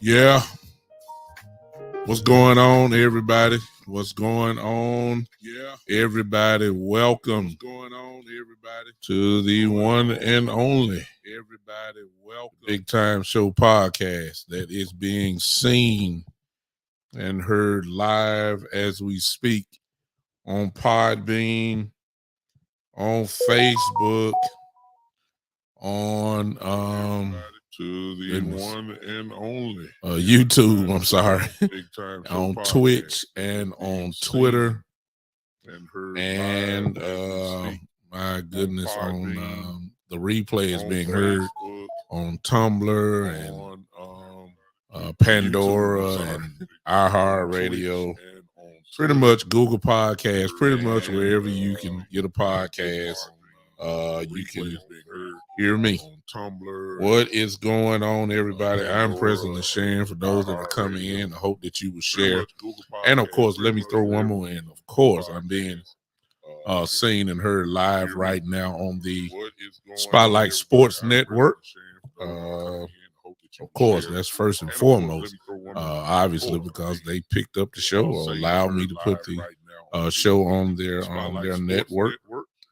Yeah. What's going on, everybody? What's going on? Yeah. Everybody, welcome. What's going on, everybody? To the one and only. Everybody, welcome. Big Time Show podcast that is being seen and heard live as we speak on Podbean, on Facebook, on to the one and only YouTube. I'm sorry, Big Time Show on podcast. Twitch and on Twitter, and my goodness, on the replay is being heard on Tumblr and Pandora and iHeartRadio. Pretty much Google Podcasts, pretty much wherever you can get a podcast, you can hear me. What is going on, everybody? I'm presently sharing for those that are coming in. I hope that you will share. And of course, let me throw one more in. Of course, I'm being seen and heard live right now on the Spotlight Sports Network. Of course, that's first and foremost, obviously, because they picked up the show or allowed me to put the show on their network.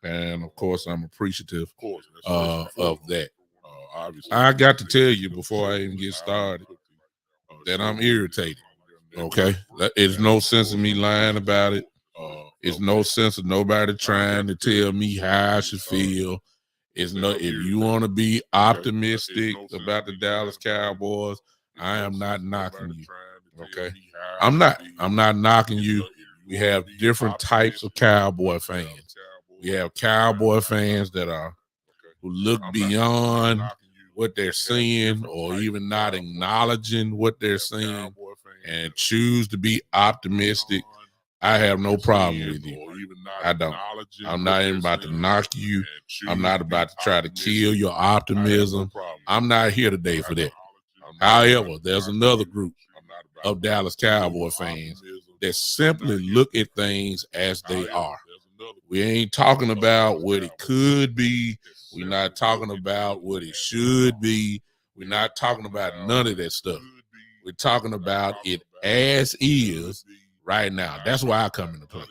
And of course, I'm appreciative of that. I got to tell you before I even get started that I'm irritated. Okay, there's no sense in me lying about it. It's no sense of nobody trying to tell me how I should feel. It's no. If you want to be optimistic about the Dallas Cowboys, I am not knocking you. Okay, I'm not knocking you. We have different types of Cowboy fans. We have Cowboy fans that are who look beyond what they're seeing or even not acknowledging what they're seeing and choose to be optimistic. I have no problem with you. I don't. I'm not even about to knock you. I'm not about to try to kill your optimism. I'm not here today for that. However, there's another group of Dallas Cowboy fans that simply look at things as they are. We ain't talking about what it could be. We're not talking about what it should be. We're not talking about none of that stuff. We're talking about it as is right now. That's why I come into play.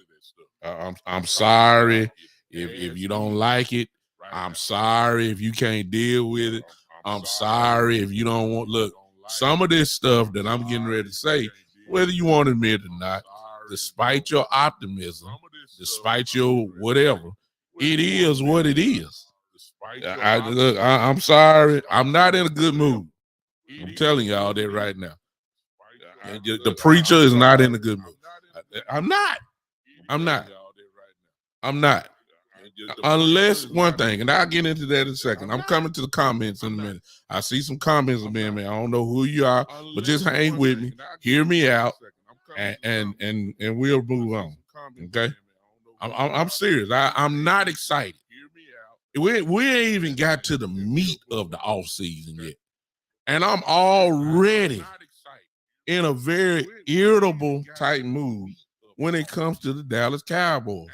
I'm sorry if you don't like it. I'm sorry if you can't deal with it. I'm sorry if you don't want. Look, some of this stuff that I'm getting ready to say, whether you want to admit it or not, despite your optimism, despite your whatever, it is what it is. I'm sorry. I'm not in a good mood. I'm telling y'all that right now. The preacher is not in a good mood. I'm not. Unless one thing, and I'll get into that in a second. I'm coming to the comments in a minute. I see some comments of being, man, I don't know who you are, but just hang with me, hear me out, and we'll move on. Okay? I'm serious. I'm not excited. We ain't even got to the meat of the off season yet. And I'm already in a very irritable type mood when it comes to the Dallas Cowboys.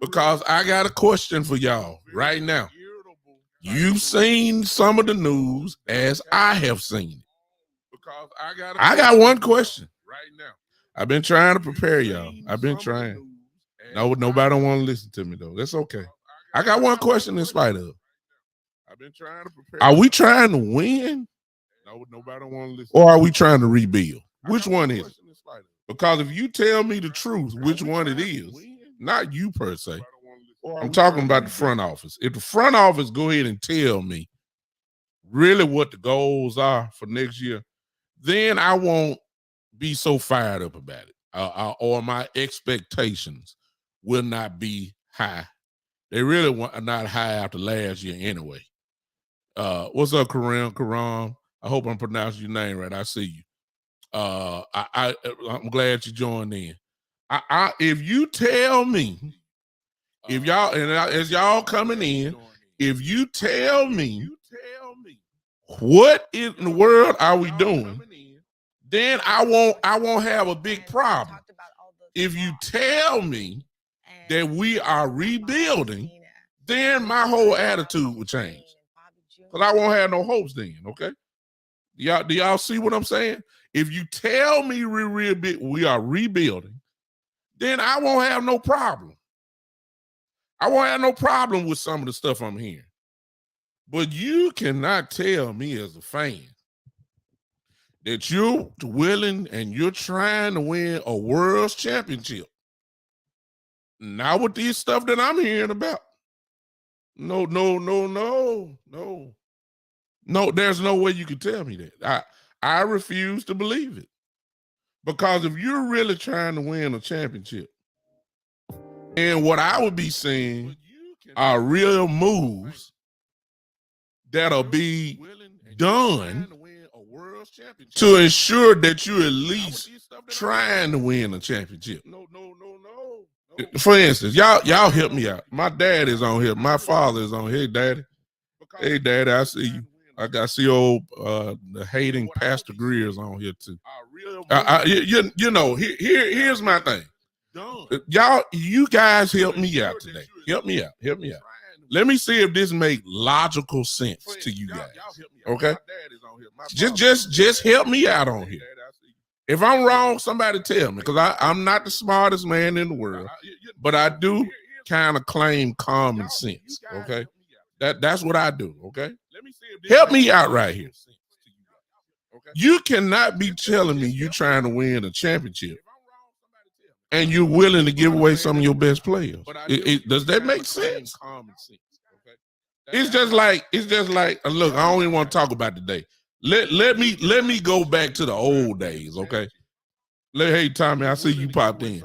Because I got a question for y'all right now. You've seen some of the news as I have seen it. I got one question right now. I've been trying to prepare y'all. I've been trying. No, nobody don't want to listen to me though. That's okay. I got one question in spite of. I've been trying to prepare. Are we trying to win? No, nobody don't want to listen. Or are we trying to rebuild? Which one is it? Because if you tell me the truth, which one it is, not you per se. I'm talking about the front office. If the front office go ahead and tell me really what the goals are for next year, then I won't be so fired up about it. Or my expectations will not be high. They really are not high after last year anyway. What's up, Karam? I hope I'm pronouncing your name right. I see you. I'm glad you joined in. If you tell me, if y'all and as y'all coming in, if you tell me what in the world are we doing, then I won't have a big problem. If you tell me that we are rebuilding, then my whole attitude will change. Because I won't have no hopes then, okay? Do y'all see what I'm saying? If you tell me we are rebuilding, then I won't have no problem. I won't have no problem with some of the stuff I'm hearing. But you cannot tell me as a fan that you're willing and you're trying to win a world championship. Not with these stuff that I'm hearing about. No. No, there's no way you can tell me that. I refuse to believe it. Because if you're really trying to win a championship, and what I would be seeing are real moves that'll be done to ensure that you're at least trying to win a championship. No. For instance, y'all help me out. My dad is on here. My father is on here. Hey, Daddy, I see you. I see old the hating Pastor Greer's on here too. You know, here's my thing. You guys help me out today. Help me out. Let me see if this makes logical sense to you guys. Okay? Just help me out on here. If I'm wrong, somebody tell me, because I'm not the smartest man in the world, but I do kind of claim common sense. Okay? That's what I do. Okay? Help me out right here. You cannot be telling me you're trying to win a championship and you're willing to give away some of your best players. Does that make sense? It's just like look, I don't even want to talk about today. Let me go back to the old days, okay? Hey, Tommy, I see you popped in.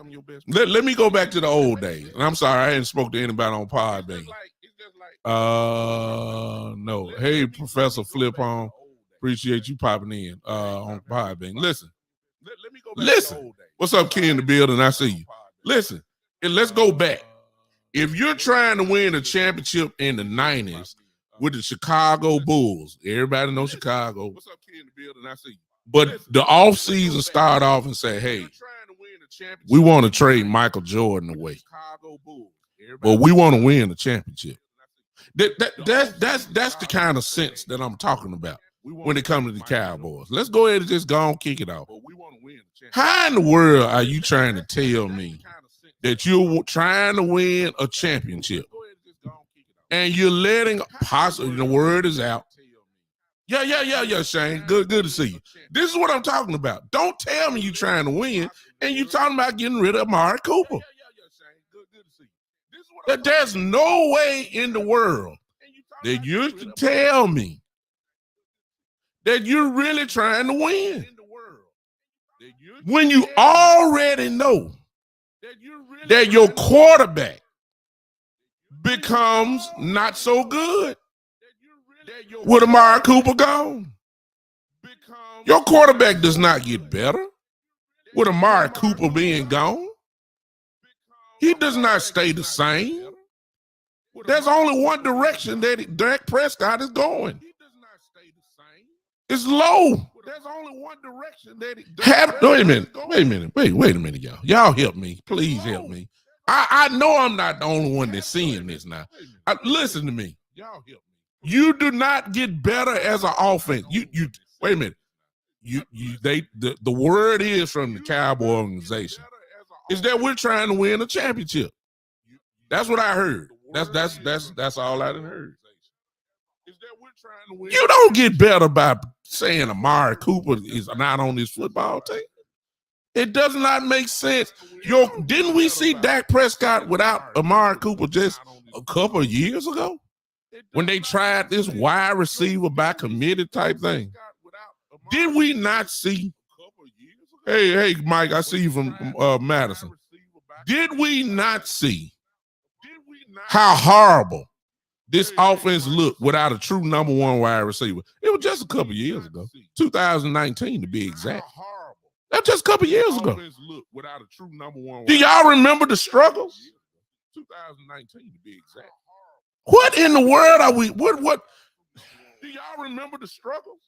Let me go back to the old days. And I'm sorry, I hadn't spoke to anybody on Podbean. No. Hey, Professor Flip on. Appreciate you popping in on Podbean. Listen. What's up, Ken in the building? I see you. Listen, and let's go back. If you're trying to win a championship in the 90s with the Chicago Bulls, everybody knows Chicago. What's up, Ken in the building? I see you. But the offseason started off and say, hey, we want to trade Michael Jordan away, but we want to win the championship. That's the kind of sense that I'm talking about when it comes to the Cowboys. Let's go ahead and just go and kick it off. How in the world are you trying to tell me that you're trying to win a championship and you're letting possibly, the word is out? Yeah, Shane. Good to see you. This is what I'm talking about. Don't tell me you're trying to win and you're talking about getting rid of Amari Cooper. That there's no way in the world that you can tell me that you're really trying to win when you already know that your quarterback becomes not so good with Amari Cooper gone. Your quarterback does not get better with Amari Cooper being gone. He does not stay the same. There's only one direction that Dak Prescott is going. It's low. There's only one direction that Wait a minute, y'all. Y'all help me. Please help me. I know I'm not the only one that's seeing this now. Listen to me. You do not get better as an offense. You wait a minute. The word is from the Cowboy organization is that we're trying to win a championship. That's what I heard. That's all I done heard. You don't get better by saying Amari Cooper is not on this football team. It does not make sense. Didn't we see Dak Prescott without Amari Cooper just a couple of years ago when they tried this wide receiver by committee type thing? Did we not see? Hey, Mike, I see you from Madison. Did we not see how horrible this offense looked without a true number one wide receiver? It was just a couple years ago, 2019 to be exact. That's just a couple years ago. Do y'all remember the struggles? 2019 to be exact. What in the world are we? What? Do y'all remember the struggles?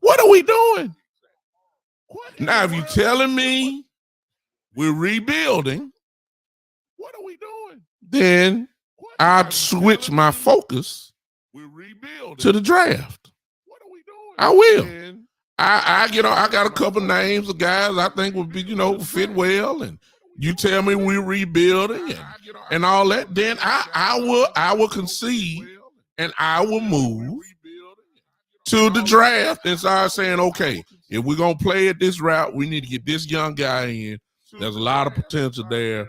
What are we doing? Now, if you're telling me we're rebuilding, what are we doing? Then I'd switch my focus to the draft. What are we I will. I got a couple names of guys I think would be, fit well, and you tell me we're rebuilding and all that, then I will concede and I will move to the draft and start saying, okay, if we're gonna play it this route, we need to get this young guy in. There's a lot of potential there.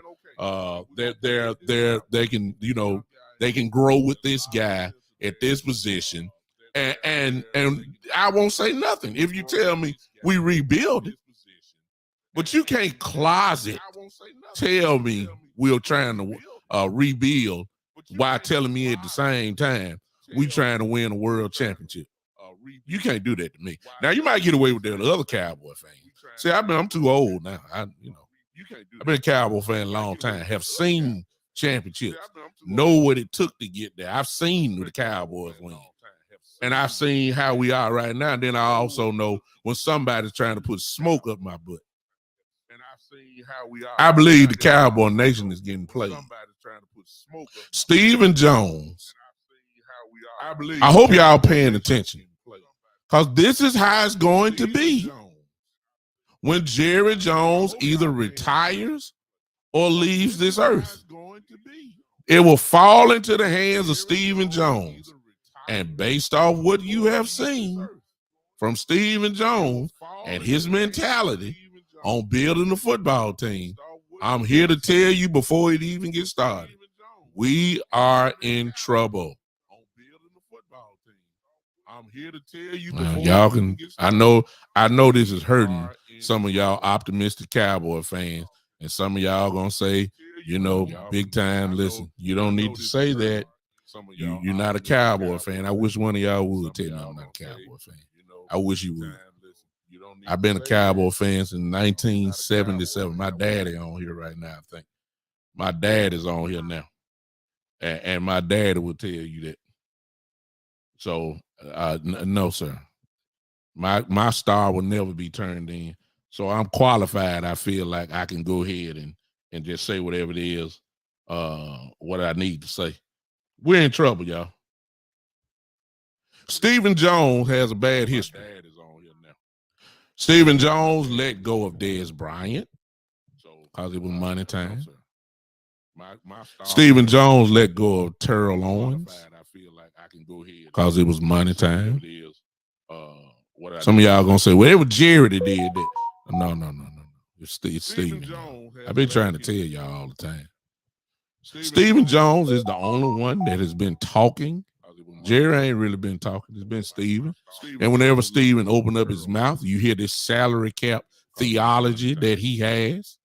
They can grow with this guy at this position. And I won't say nothing if you tell me we rebuild it. But you can't closet tell me we're trying to rebuild while telling me at the same time we trying to win a world championship. You can't do that to me. Now you might get away with that to other Cowboy fans. See, I'm too old now. I've been a Cowboy fan a long time. Have seen championships. Know what it took to get there. I've seen the Cowboys win. And I've seen how we are right now. And then I also know when somebody's trying to put smoke up my butt. I believe the Cowboy Nation is getting played. Stephen Jones. I hope y'all paying attention. Because this is how it's going to be. When Jerry Jones either retires or leaves this earth, it will fall into the hands of Stephen Jones. And based off what you have seen from Stephen Jones and his mentality on building the football team, I'm here to tell you before it even gets started, we are in trouble. I'm here to tell you before y'all can. I know this is hurting some of y'all optimistic Cowboy fans, and some of y'all gonna say, big time. Listen, you don't need to say that. You're not a Cowboy fan. I wish one of y'all would tell me I'm not a Cowboy fan. I wish you would. I've been a Cowboy fan since 1977. My daddy on here right now, I think. My dad is on here now. And my daddy will tell you that. So, no, sir. My star will never be turned in. So I'm qualified. I feel like I can go ahead and just say whatever it is, what I need to say. We're in trouble, y'all. Stephen Jones has a bad history. Stephen Jones let go of Dez Bryant because it was money time. Stephen Jones let go of Terrell Owens because it was money time. Some of y'all gonna say, well, it was Jerry that did that. No. It's Stephen Jones. I've been trying to tell y'all all the time. Stephen Jones is the only one that has been talking. Jerry ain't really been talking. It's been Stephen. And whenever Stephen opened up his mouth, you hear this salary cap theology that he has.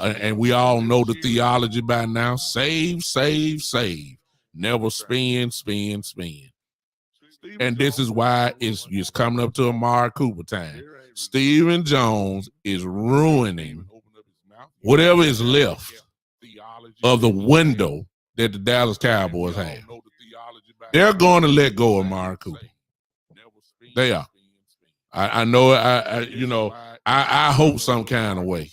And we all know the theology by now. Save, save, save. Never spend, spend, spend. And this is why it's coming up to Amari Cooper time. Stephen Jones is ruining whatever is left of the window that the Dallas Cowboys have. They're going to let go of Amari Cooper. They are. I know. I hope some kind of way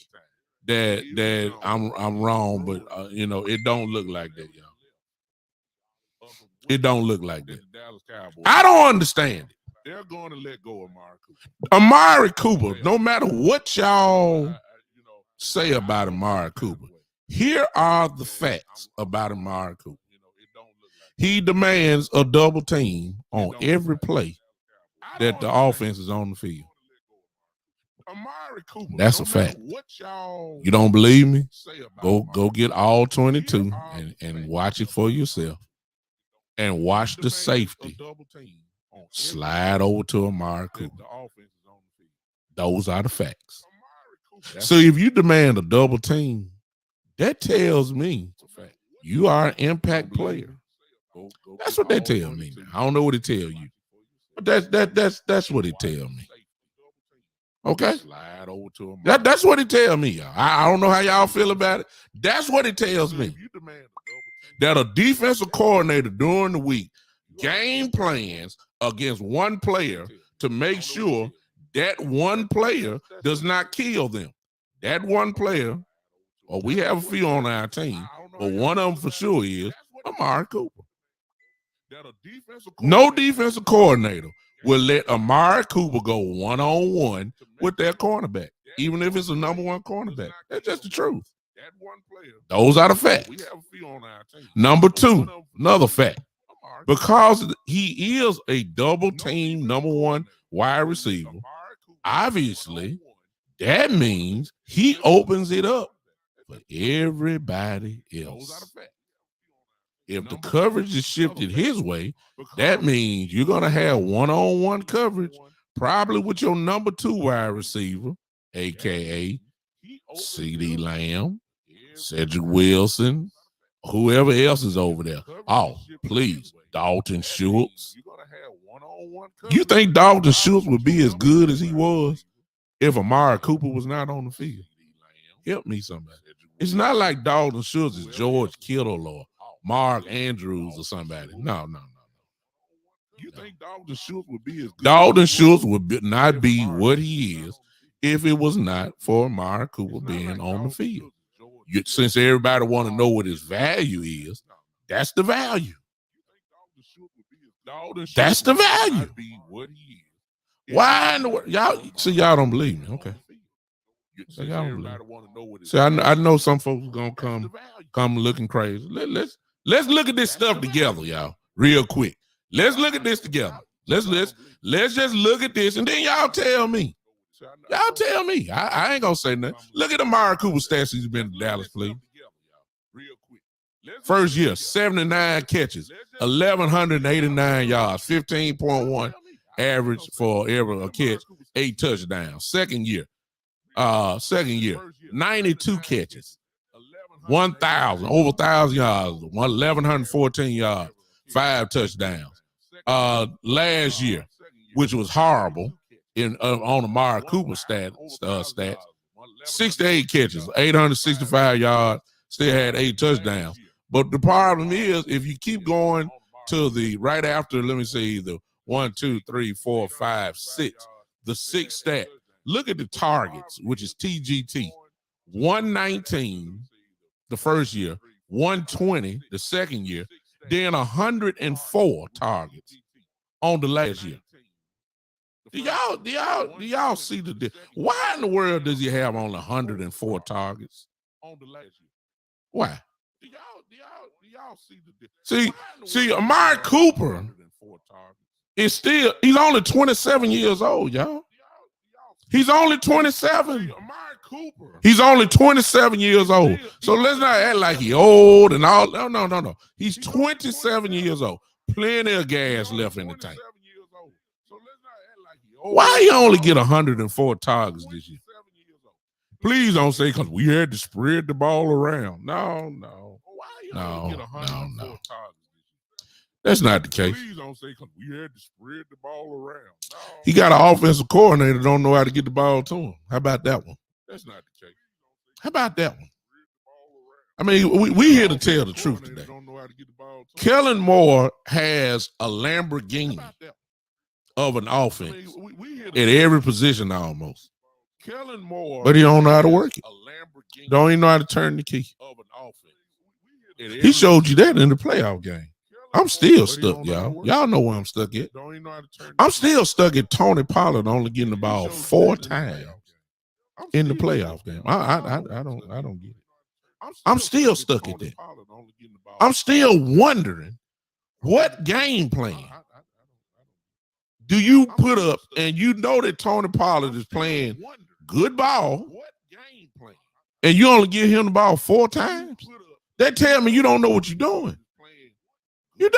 that I'm wrong, but it don't look like that, y'all. It don't look like that. I don't understand it. They're going to let go of Amari Cooper. No matter what y'all say about Amari Cooper, here are the facts about Amari Cooper. He demands a double team on every play that the offense is on the field. That's a fact. You don't believe me? Go get all 22 and watch it for yourself. And watch the safety slide over to Amari Cooper. Those are the facts. So if you demand a double team, that tells me you are an impact player. That's what they tell me. I don't know what it tell you, but that's what it tell me. Okay, that's what it tell me, y'all. I don't know how y'all feel about it. That's what it tells me. That a defensive coordinator during the week game plans against one player to make sure that one player does not kill them. That one player, or we have a few on our team, but one of them for sure is Amari Cooper. No defensive coordinator will let Amari Cooper go one-on-one with their cornerback, even if it's a number one cornerback. That's just the truth. Those are the facts. Number two, another fact. Because he is a double-team number one wide receiver, obviously, that means he opens it up for everybody else. If the coverage is shifted his way, that means you're going to have one-on-one coverage, probably with your number two wide receiver, a.k.a. CeeDee Lamb, Cedric Wilson, whoever else is over there. Oh, please, Dalton Schultz. You think Dalton Schultz would be as good as he was if Amari Cooper was not on the field? Help me, somebody. It's not like Dalton Schultz is George Kittle or Mark Andrews or somebody. No. You think Dalton Schultz would be as good? Dalton Schultz would not be what he is if it was not for Amari Cooper being on the field. Since everybody want to know what his value is, that's the value. That's the value. Why in the world? Y'all don't believe me. Okay. So y'all don't believe me. See, I know some folks gonna come looking crazy. Let's look at this stuff together, y'all, real quick. Let's look at this together. Let's just look at this, and then y'all tell me. Y'all tell me. I ain't gonna say nothing. Look at Amari Cooper stats he's been to Dallas, please. First year, 79 catches, 1,189 yards, 15.1 average for every catch, 8 touchdowns. Second year, 92 catches, 1,000, over 1,000 yards, 1,114 yards, 5 touchdowns. Last year, which was horrible on Amari Cooper stats, 68 catches, 865 yards, still had 8 touchdowns. But the problem is, if you keep going to the right after, let me see, the 1, 2, 3, 4, 5, 6, the 6th stat. Look at the targets, which is TGT. 119 the first year, 120 the second year, then 104 targets on the last year. Do y'all see the why in the world does he have only 104 targets on the last year? Why? Do y'all see the see Amari Cooper is still, he's only 27 years old, y'all. He's only 27. He's only 27 years old. So let's not act like he's old and all. No. He's 27 years old. Plenty of gas left in the tank. Why he only get 104 targets this year? Please don't say because we had to spread the ball around. No. That's not the case. Please don't say because we had to spread the ball around. No. He got an offensive coordinator that don't know how to get the ball to him. How about that one? That's not the case. How about that one? I mean, we here to tell the truth today. Kellen Moore has a Lamborghini of an offense at every position almost. But he don't know how to work it. Don't even know how to turn the key. He showed you that in the playoff game. I'm still stuck, y'all. Y'all know where I'm stuck at. I'm still stuck at Tony Pollard only getting the ball 4 times in the playoff game. I don't get it. I'm still stuck at that. I'm still wondering what game plan do you put up, and you know that Tony Pollard is playing good ball, and you only give him the ball 4 times? That tell me you don't know what you're doing. You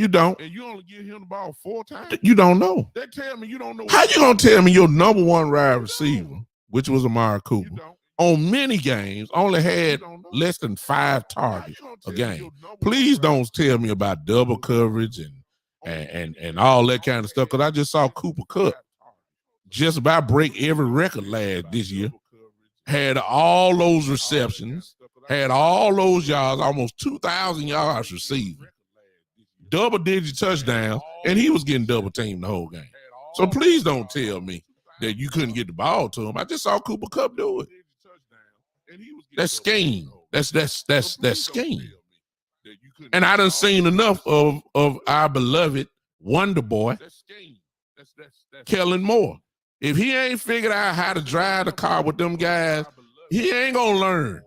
don't. And you only give him the ball 4 times? You don't know. That tell me you don't know. How you gonna tell me your number one wide receiver, which was Amari Cooper, on many games only had less than 5 targets a game? Please don't tell me about double coverage and all that kind of stuff, because I just saw Cooper Kupp just about break every record this year. Had all those receptions, had all those yards, almost 2,000 yards receiving, double-digit touchdowns, and he was getting double-teamed the whole game. So please don't tell me that you couldn't get the ball to him. I just saw Cooper Kupp do it. That's scheme. That's scheme. And I done seen enough of our beloved Wonder Boy, Kellen Moore. If he ain't figured out how to drive the car with them guys, he ain't gonna learn.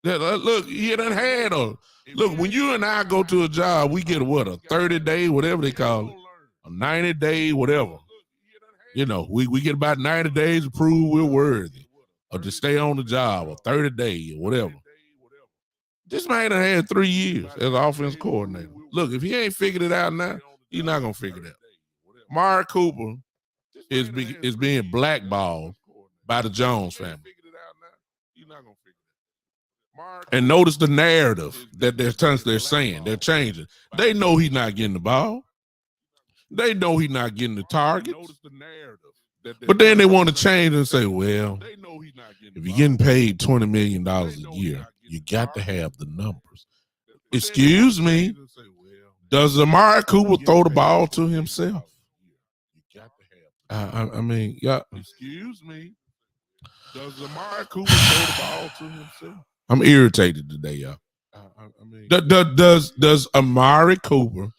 Look, he done had look, when you and I go to a job, we get a 30-day, whatever they call it, a 90-day, whatever. You know, we get about 90 days to prove we're worthy or to stay on the job, or 30 days, or whatever. This man done had 3 years as offensive coordinator. Look, if he ain't figured it out now, he's not gonna figure it out. Amari Cooper is being blackballed by the Jones family. And notice the narrative that they're saying. They're changing. They know he's not getting the ball. They know he's not getting the targets. But then they want to change and say, well, if you're getting paid $20 million a year, you got to have the numbers. Excuse me, does Amari Cooper throw the ball to himself? I mean, yeah. Excuse me, does Amari Cooper throw the ball to himself? I'm irritated today, y'all. Does Amari Cooper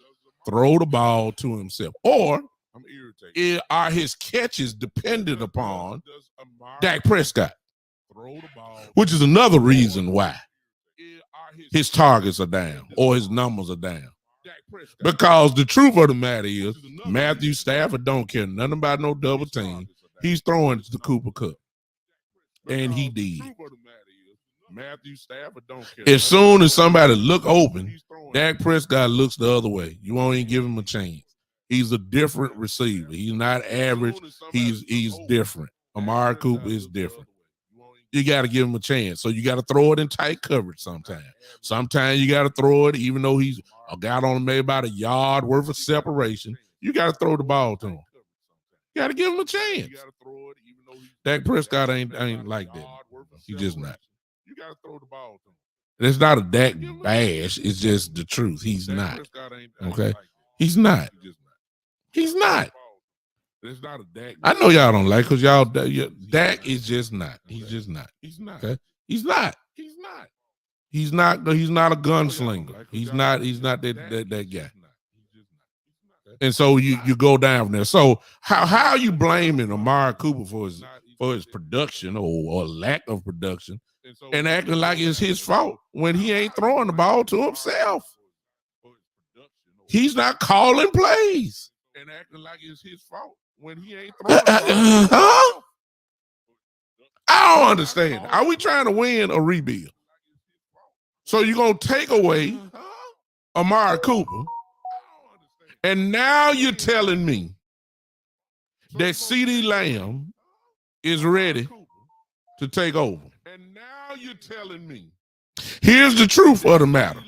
throw the ball to himself? Or are his catches dependent upon Dak Prescott? Which is another reason why his targets are down or his numbers are down. Because the truth of the matter is, Matthew Stafford don't care nothing about no double team. He's throwing to the Cooper Cup. And he did. Matthew Stafford don't care. As soon as somebody look open, Dak Prescott looks the other way. You won't even give him a chance. He's a different receiver. He's not average. He's different. Amari Cooper is different. You got to give him a chance. So you got to throw it in tight coverage sometimes. Sometimes you got to throw it, even though he's got on maybe about a yard worth of separation. You got to throw the ball to him. You got to give him a chance. Dak Prescott ain't like that. He's just not. You got to throw the ball to him. It's not a Dak bash. It's just the truth. He's not. Okay? He's not. He's not. It's not a Dak. I know y'all don't like because y'all Dak is just not. He's just not. He's not. Okay? He's not. He's not. He's not. He's not a gunslinger. He's not that guy. And so you go down from there. So how are you blaming Amari Cooper for his production or lack of production and acting like it's his fault when he ain't throwing the ball to himself? He's not calling plays and acting like it's his fault when he ain't throwing the ball. I don't understand. Are we trying to win or rebuild? So you're going to take away Amari Cooper, and now you're telling me that CeeDee Lamb is ready to take over. And now you're telling me. Here's the truth of the matter.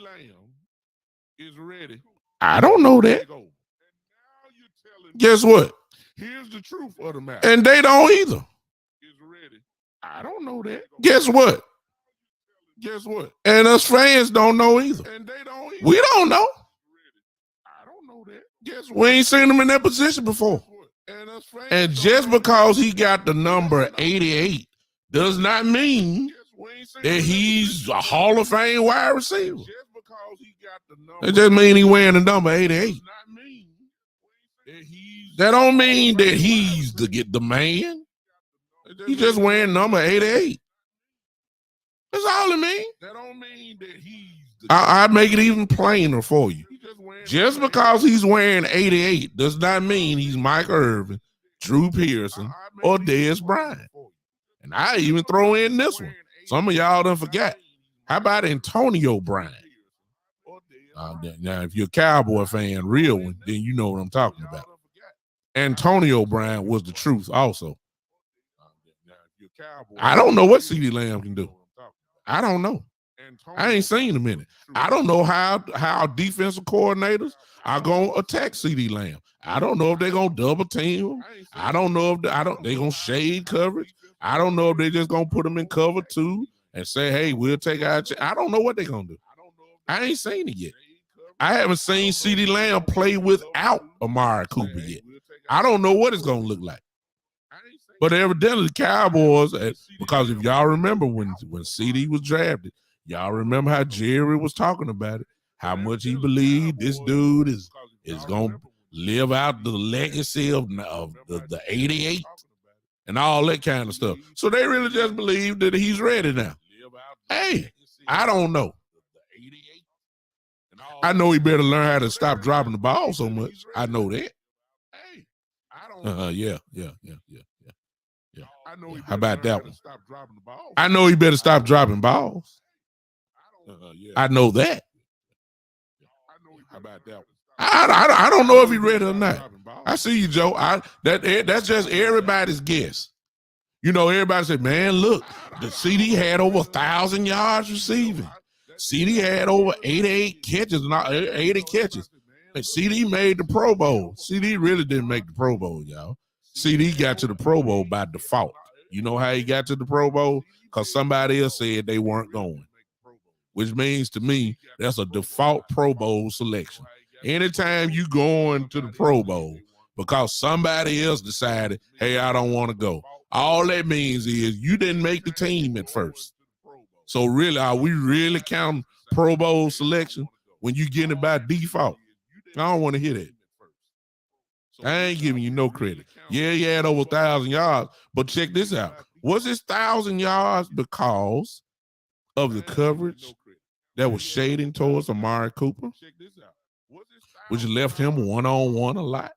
I don't know that. Guess what? Here's the truth of the matter. And they don't either. I don't know that. Guess what? Guess what? And us fans don't know either. And they don't either. We don't know. I don't know that. Guess what? We ain't seen him in that position before. And just because he got the number 88 does not mean that he's a Hall of Fame wide receiver. It just means he's wearing the number 88. That don't mean that he's the man. He's just wearing number 88. That's all it means. That don't mean that he's I make it even plainer for you. Just because he's wearing 88 does not mean he's Mike Irvin, Drew Pearson, or Dez Bryant. And I even throw in this one. Some of y'all done forgot. How about Antonio Bryant? Now, if you're a Cowboy fan, real one, then you know what I'm talking about. Antonio Bryant was the truth also. I don't know what CeeDee Lamb can do. I don't know. I ain't seen him in it. I don't know how defensive coordinators are going to attack CeeDee Lamb. I don't know if they're going to double team him. I don't know if they're going to shade coverage. I don't know if they're just going to put him in cover 2 and say, hey, we'll take our I don't know what they're going to do. I ain't seen it yet. I haven't seen CeeDee Lamb play without Amari Cooper yet. I don't know what it's going to look like. But evidently the Cowboys, because if y'all remember when CeeDee was drafted, y'all remember how Jerry was talking about it, how much he believed this dude is going to live out the legacy of the 88 and all that kind of stuff. So they really just believe that he's ready now. Hey, I don't know. I know he better learn how to stop dropping the ball so much. I know that. Hey, I don't. Yeah. How about that one? I know he better stop dropping balls. I know that. How about that one? I don't know if he's ready or not. I see you, Joe. That's just everybody's guess. You know, everybody said, man, look, the CD had over 1,000 yards receiving. CD had over 88 catches, not 80 catches. And CD made the Pro Bowl. CD really didn't make the Pro Bowl, y'all. CD got to the Pro Bowl by default. You know how he got to the Pro Bowl? Because somebody else said they weren't going. Which means to me, that's a default Pro Bowl selection. Anytime you going to the Pro Bowl because somebody else decided, hey, I don't want to go. All that means is you didn't make the team at first. So really, are we really counting Pro Bowl selection when you get it by default? I don't want to hear that. I ain't giving you no credit. Yeah, he had over 1,000 yards, but check this out. Was his 1,000 yards because of the coverage that was shading towards Amari Cooper, which left him one-on-one a lot?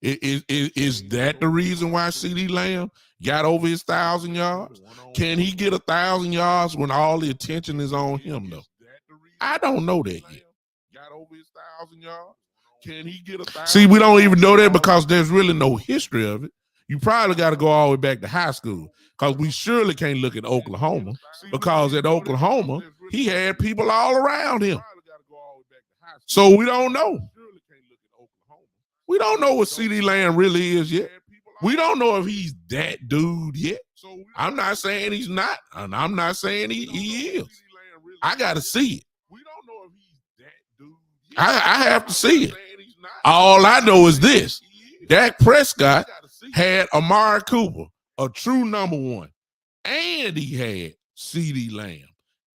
Is that the reason why CeeDee Lamb got over his 1,000 yards? Can he get 1,000 yards when all the attention is on him, though? I don't know that yet. Got over his 1,000 yards? Can he get 1,000? See, we don't even know that because there's really no history of it. You probably got to go all the way back to high school because we surely can't look at Oklahoma because at Oklahoma, he had people all around him. So we don't know. We don't know what CeeDee Lamb really is yet. We don't know if he's that dude yet. I'm not saying he's not, and I'm not saying he is. I got to see it. I have to see it. All I know is this. Dak Prescott had Amari Cooper, a true number one, and he had CeeDee Lamb,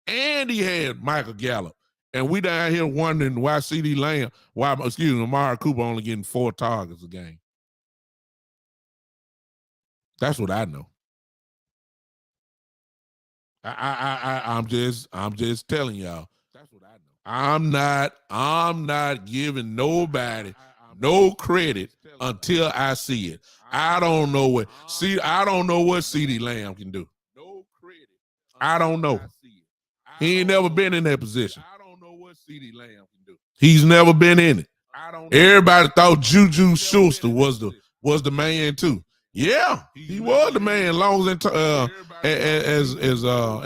and he had Michael Gallup. And we down here wondering why Amari Cooper only getting 4 targets a game. That's what I know. I'm just telling y'all. That's what I know. I'm not giving nobody no credit until I see it. I don't know what CeeDee Lamb can do. I don't know. He ain't never been in that position. He's never been in it. Everybody thought Juju Schuster was the man too. Yeah, he was the man. As long as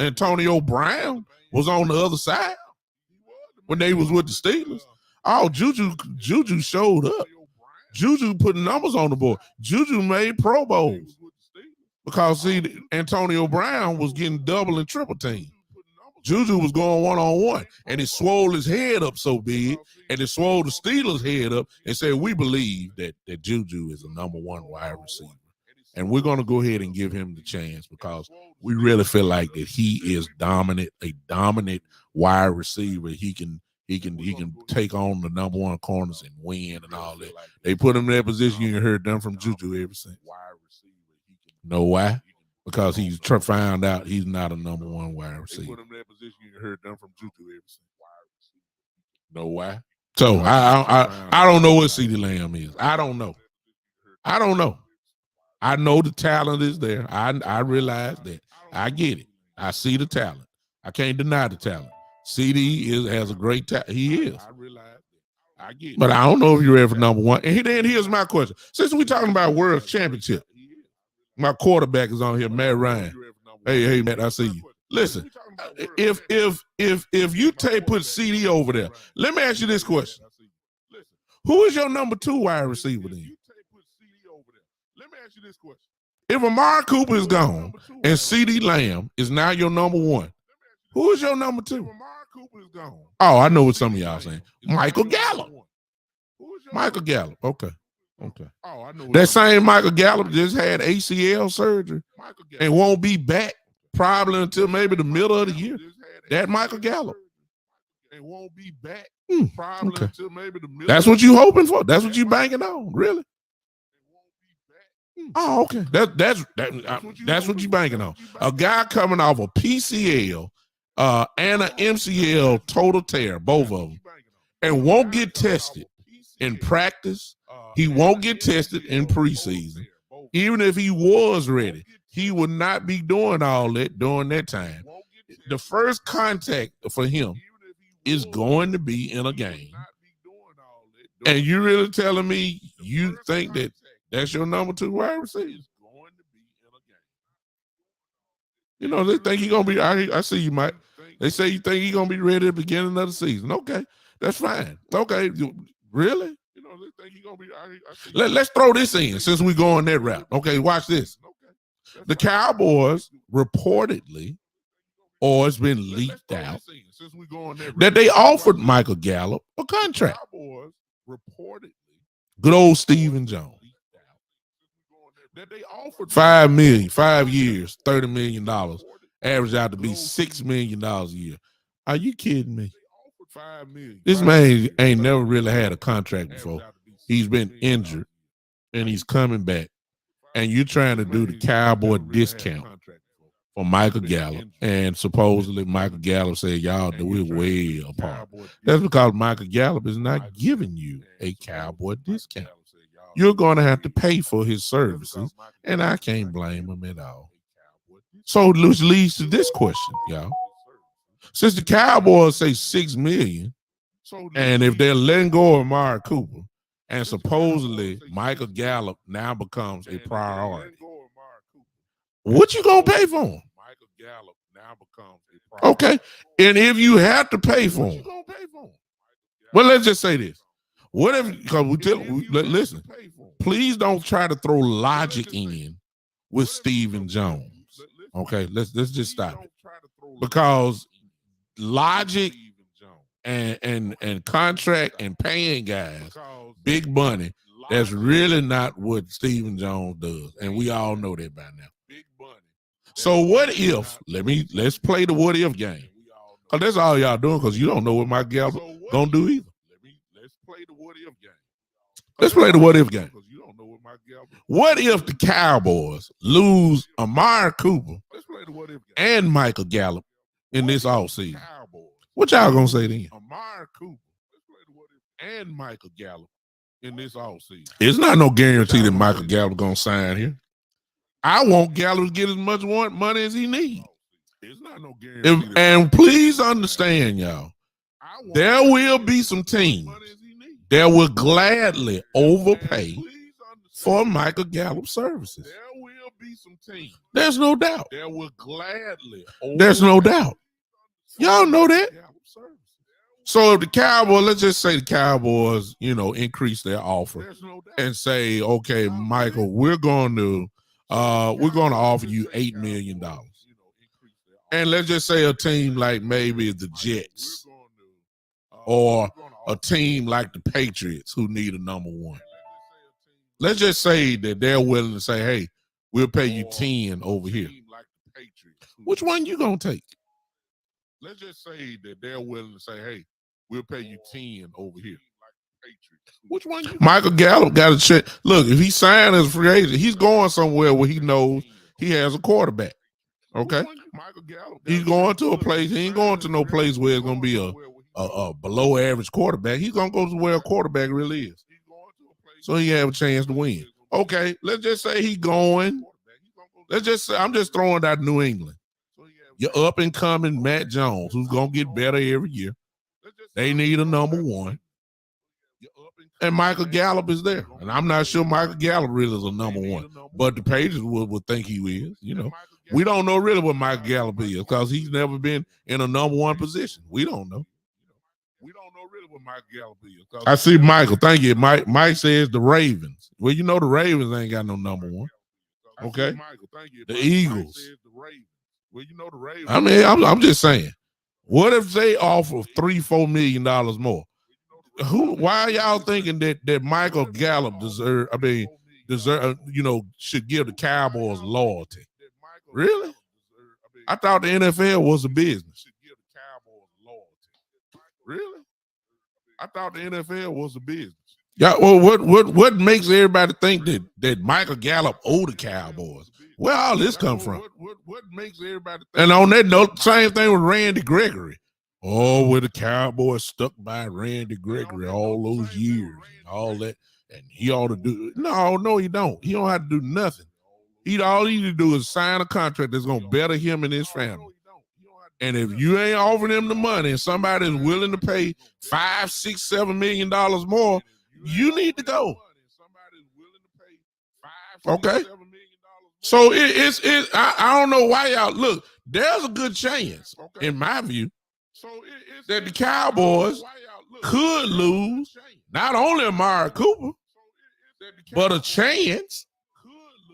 Antonio Brown was on the other side when they was with the Steelers. Oh, Juju showed up. Juju put numbers on the board. Juju made Pro Bowls because Antonio Brown was getting double and triple team. Juju was going one-on-one, and it swole his head up so big, and it swole the Steelers' head up and said, we believe that Juju is a number one wide receiver. And we're going to go ahead and give him the chance because we really feel like that he is a dominant wide receiver. He can take on the number one corners and win and all that. They put him in that position. You ain't heard them from Juju ever since. Know why? Because he's found out he's not a number one wide receiver. They put him in that position. You heard them from Juju ever since. Know why? So I don't know what CeeDee Lamb is. I don't know. I know the talent is there. I realize that. I get it. I see the talent. I can't deny the talent. CD has a great talent. He is. I get it. But I don't know if you're ready for number one. And then here's my question. Since we're talking about World Championship, my quarterback is on here, Matt Ryan. Hey, Matt, I see you. Listen, if you put CD over there, let me ask you this question. Who is your number 2 wide receiver then? If Amari Cooper is gone and CeeDee Lamb is now your number 1, who is your number 2? Oh, I know what some of y'all saying. Michael Gallup. Michael Gallup. Okay. That same Michael Gallup just had ACL surgery and won't be back probably until maybe the middle of the year. That Michael Gallup. and won't be back probably until maybe the middle. That's what you hoping for. That's what you banking on, really. Oh, okay. That's what you banking on. A guy coming off a PCL and an MCL total tear, both of them, and won't get tested in practice. He won't get tested in preseason. Even if he was ready, he would not be doing all that during that time. The first contact for him is going to be in a game. And you really telling me you think that that's your number 2 wide receiver? You know, they think he's going to be, I see you, Mike. They say you think he's going to be ready at the beginning of the season. Okay, that's fine. Okay, really? You know, they think he's going to be, let's throw this in since we go on that route. Okay, watch this. The Cowboys reportedly, or it's been leaked out, that they offered Michael Gallup a contract. Good old Stephen Jones. That they offered $5 million, 5 years, $30 million, average out to be $6 million a year. Are you kidding me? This man ain't never really had a contract before. He's been injured and he's coming back. And you're trying to do the Cowboy discount for Michael Gallup. And supposedly Michael Gallup said, y'all do it way apart. That's because Michael Gallup is not giving you a Cowboy discount. You're going to have to pay for his services, and I can't blame him at all. So which leads to this question, y'all. Since the Cowboys say $6 million, and if they're letting go of Amari Cooper, and supposedly Michael Gallup now becomes a priority, what you gonna pay for him? Okay, and if you have to pay for him, well, let's just say this. What if, because listen, please don't try to throw logic in with Stephen Jones. Okay, let's just stop it. Because logic and contract and paying guys big money, that's really not what Stephen Jones does. And we all know that by now. So what if, let's play the what if game. Because that's all y'all doing, because you don't know what Mike Gallup gonna do either. Let's play the what if game. What if the Cowboys lose Amari Cooper and Michael Gallup in this offseason? What y'all gonna say then? Amari Cooper and Michael Gallup in this offseason. It's not no guarantee that Michael Gallup gonna sign here. I want Gallup to get as much money as he needs. It's not no guarantee. And please understand, y'all, there will be some teams that will gladly overpay for Michael Gallup services. There will be some teams. There's no doubt. There will gladly. There's no doubt. Y'all know that. So if the Cowboys, let's just say the Cowboys, increase their offer and say, okay, Michael, we're going to offer you $8 million. And let's just say a team like maybe the Jets or a team like the Patriots who need a number 1. Let's just say that they're willing to say, hey, we'll pay you 10 over here. Which one you going to take? Let's just say that they're willing to say, hey, we'll pay you 10 over here. Which one? Michael Gallup got to check. Look, if he signed as a free agent, he's going somewhere where he knows he has a quarterback. Okay? He's going to a place. He ain't going to no place where it's going to be a below average quarterback. He's going to go to where a quarterback really is. So he have a chance to win. Okay, let's just say he's going. Let's just say, I'm just throwing out New England. You're up and coming Matt Jones, who's going to get better every year. They need a number 1. And Michael Gallup is there. And I'm not sure Michael Gallup really is a number 1. But the Patriots would think he is. We don't know really what Michael Gallup is because he's never been in a number 1 position. We don't know. We don't know really what Michael Gallup is. I see Michael. Thank you. Mike says the Ravens. Well, the Ravens ain't got no number 1. Okay. The Eagles. Well, the Ravens. I mean, I'm just saying. What if they offer $3-4 million more? Why are y'all thinking that Michael Gallup should give the Cowboys loyalty? Really? I thought the NFL was a business. Really? I thought the NFL was a business. Yeah, well, what makes everybody think that Michael Gallup owe the Cowboys? Where all this come from? What makes everybody think? And on that note, same thing with Randy Gregory. Oh, where the Cowboys stuck by Randy Gregory all those years and all that, and he ought to do. No, he don't. He don't have to do nothing. All he need to do is sign a contract that's gonna better him and his family. And if you ain't offering him the money and somebody is willing to pay $5, $6, $7 million more, you need to go. Okay. So I don't know why y'all look. There's a good chance, in my view, that the Cowboys could lose not only Amari Cooper, but a chance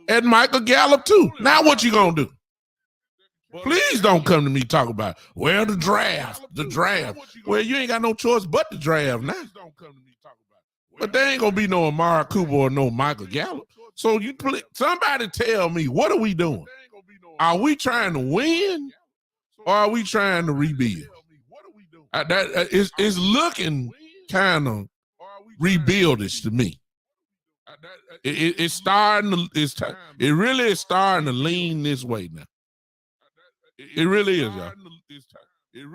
at Michael Gallup too. Now what you gonna do? Please don't come to me talk about, well, the draft. Well, you ain't got no choice but the draft now. But there ain't gonna be no Amari Cooper or no Michael Gallup. So somebody tell me, what are we doing? Are we trying to win or are we trying to rebuild? It's looking kind of rebuildish to me. It's starting to. It really is starting to lean this way now. It really is, y'all.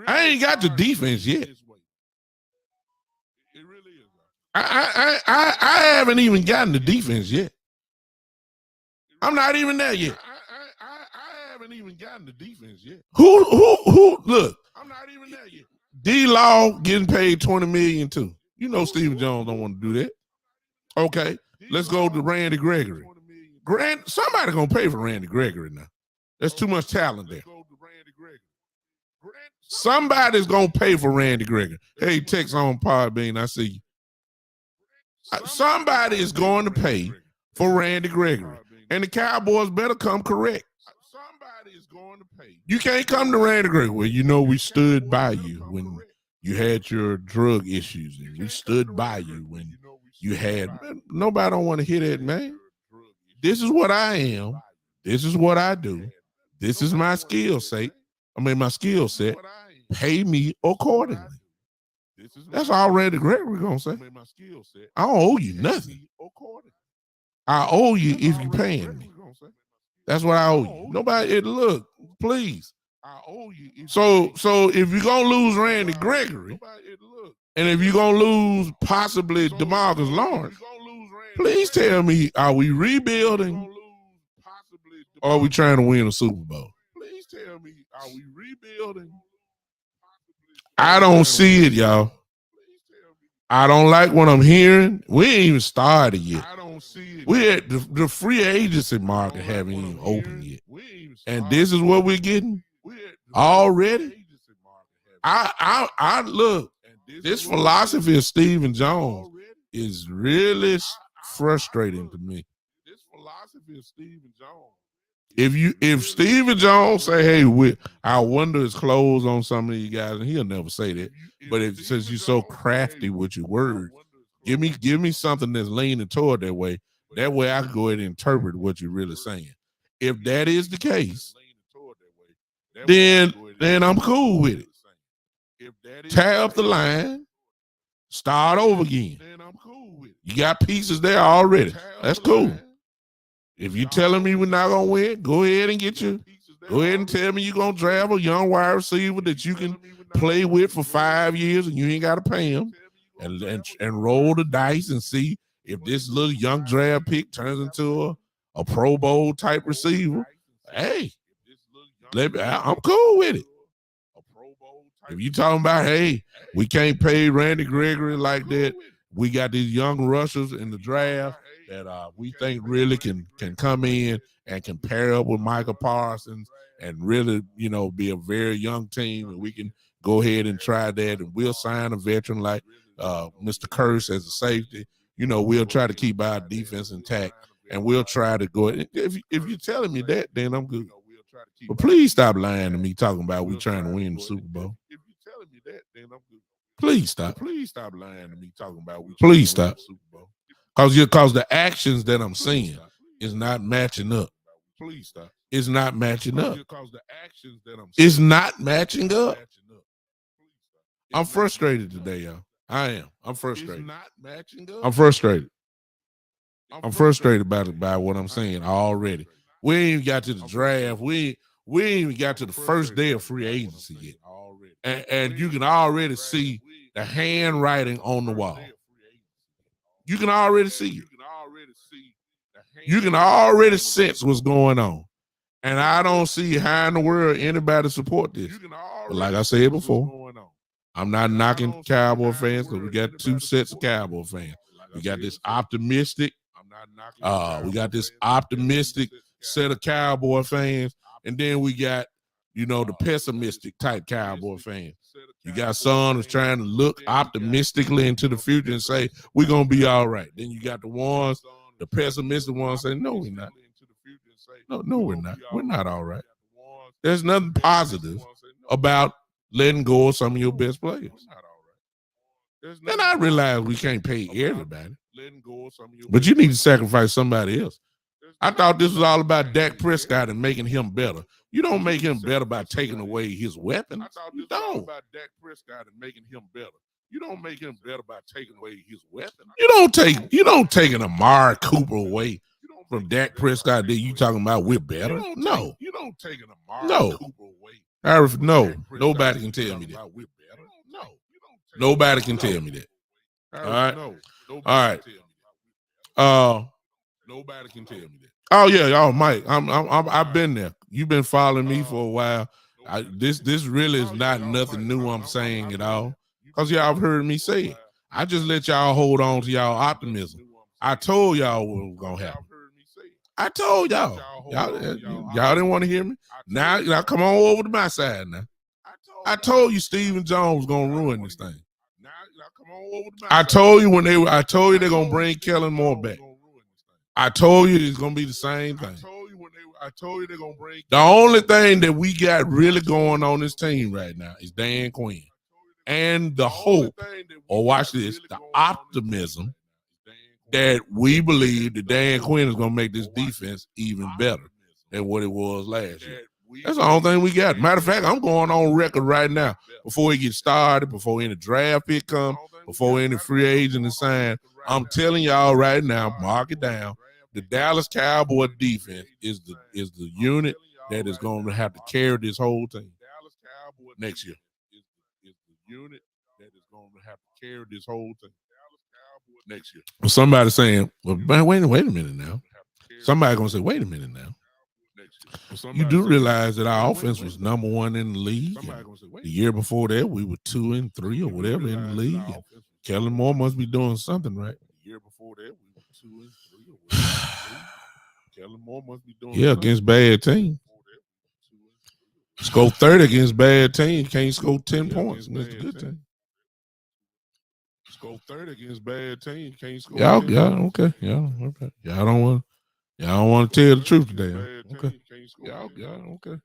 I ain't got the defense yet. I haven't even gotten the defense yet. I'm not even there yet. I haven't even gotten the defense yet. Who? Look, I'm not even there yet. D-Law getting paid $20 million too. You know Stephen Jones don't want to do that. Okay, let's go to Randy Gregory. Somebody gonna pay for Randy Gregory now. There's too much talent there. Somebody's gonna pay for Randy Gregory. Hey, text on Podbean, I see you. Somebody is going to pay for Randy Gregory, and the Cowboys better come correct. Somebody is going to pay. You can't come to Randy Gregory. Well, you know we stood by you when you had your drug issues, and we stood by you when you had. Nobody don't want to hear that, man. This is what I am. This is what I do. This is my skill set. My skill set. Pay me accordingly. That's all Randy Gregory gonna say. I don't owe you nothing. I owe you if you paying me. That's what I owe you. Nobody. Look, please. I owe you. So if you're gonna lose Randy Gregory, and if you're gonna lose possibly DeMarcus Lawrence, please tell me: are we rebuilding, or are we trying to win a Super Bowl? Please tell me: are we rebuilding? I don't see it, y'all. I don't like what I'm hearing. We ain't even started yet. I don't see it. We at the free agency market haven't even opened yet, and this is what we're getting already. I look. This philosophy of Stephen Jones is really frustrating to me. This philosophy of Stephen Jones. If Stephen Jones say, hey, I wonder his clothes on some of you guys, and he'll never say that. But since you're so crafty with your words, give me something that's leaning toward that way. That way I can go ahead and interpret what you're really saying. If that is the case, then I'm cool with it. Tear up the line, start over again. You got pieces there already. That's cool. If you're telling me we're not gonna win, go ahead and go ahead and tell me you're gonna draft a young wide receiver that you can play with for 5 years and you ain't gotta pay him, and roll the dice and see if this little young draft pick turns into a Pro Bowl type receiver. Hey, I'm cool with it. If you talking about, hey, we can't pay Randy Gregory like that, we got these young rushers in the draft that we think really can come in and can pair up with Michael Parsons and really, be a very young team, and we can go ahead and try that, and we'll sign a veteran like Mr. Curse as a safety. We'll try to keep our defense intact, and we'll try to go. If you're telling me that, then I'm good. But please stop lying to me talking about we trying to win the Super Bowl. If you're telling me that, then I'm good. Please stop. Please stop lying to me talking about we trying to win the Super Bowl. Because the actions that I'm seeing is not matching up. Please stop. It's not matching up. It's not matching up. I'm frustrated today, y'all. I am. I'm frustrated. I'm frustrated. I'm frustrated by what I'm saying already. We ain't even got to the draft. We ain't even got to the first day of free agency yet. And you can already see the handwriting on the wall. You can already see it. You can already sense what's going on. And I don't see how in the world anybody support this. But like I said before, I'm not knocking Cowboy fans because we got two sets of Cowboy fans. We got this optimistic set of Cowboy fans, and then we got, the pessimistic type Cowboy fans. You got some who's trying to look optimistically into the future and say, we're going to be all right. Then you got the pessimistic ones say, no, we're not. No, we're not. We're not all right. There's nothing positive about letting go of some of your best players. And I realize we can't pay everybody, but you need to sacrifice somebody else. I thought this was all about Dak Prescott and making him better. You don't make him better by taking away his weapons. You don't. You don't make him better by taking away his weapons. You don't take an Amari Cooper away from Dak Prescott. That you talking about we're better? No. You don't take an Amari Cooper away. No. Nobody can tell me that. No. Nobody can tell me that. All right. All right. Nobody can tell me that. Oh yeah, y'all, Mike. I've been there. You've been following me for a while. This really is not nothing new I'm saying at all. Because y'all have heard me say it. I just let y'all hold on to y'all optimism. I told y'all what was gonna happen. I told y'all. Y'all didn't want to hear me. Now come on over to my side now. I told you Stephen Jones was gonna ruin this thing. I told you they're gonna bring Kellen Moore back. I told you it's gonna be the same thing. I told you they're gonna bring. The only thing that we got really going on this team right now is Dan Quinn. And the hope, or watch this, the optimism that we believe that Dan Quinn is gonna make this defense even better than what it was last year. That's the only thing we got. Matter of fact, I'm going on record right now before it gets started, before any draft pick comes, before any free agent is signed. I'm telling y'all right now, mark it down. The Dallas Cowboy defense is the unit that is going to have to carry this whole team next year. Is the unit that is going to have to carry this whole team next year. Well, somebody saying, "Well, man, wait a minute now." Somebody gonna say, "Wait a minute now." You do realize that our offense was number one in the league. The year before that, we were 2 and 3 or whatever in the league. And Kellen Moore must be doing something right. The year before that, we were 2 and 3 or whatever. Kellen Moore must be doing something against bad teams. Score 30 against bad teams. Can't score 10 points against a good team. Score 30 against bad teams. Can't score. Y'all okay. Okay. Y'all don't want to tell the truth today. Huh? Okay. Okay. Okay.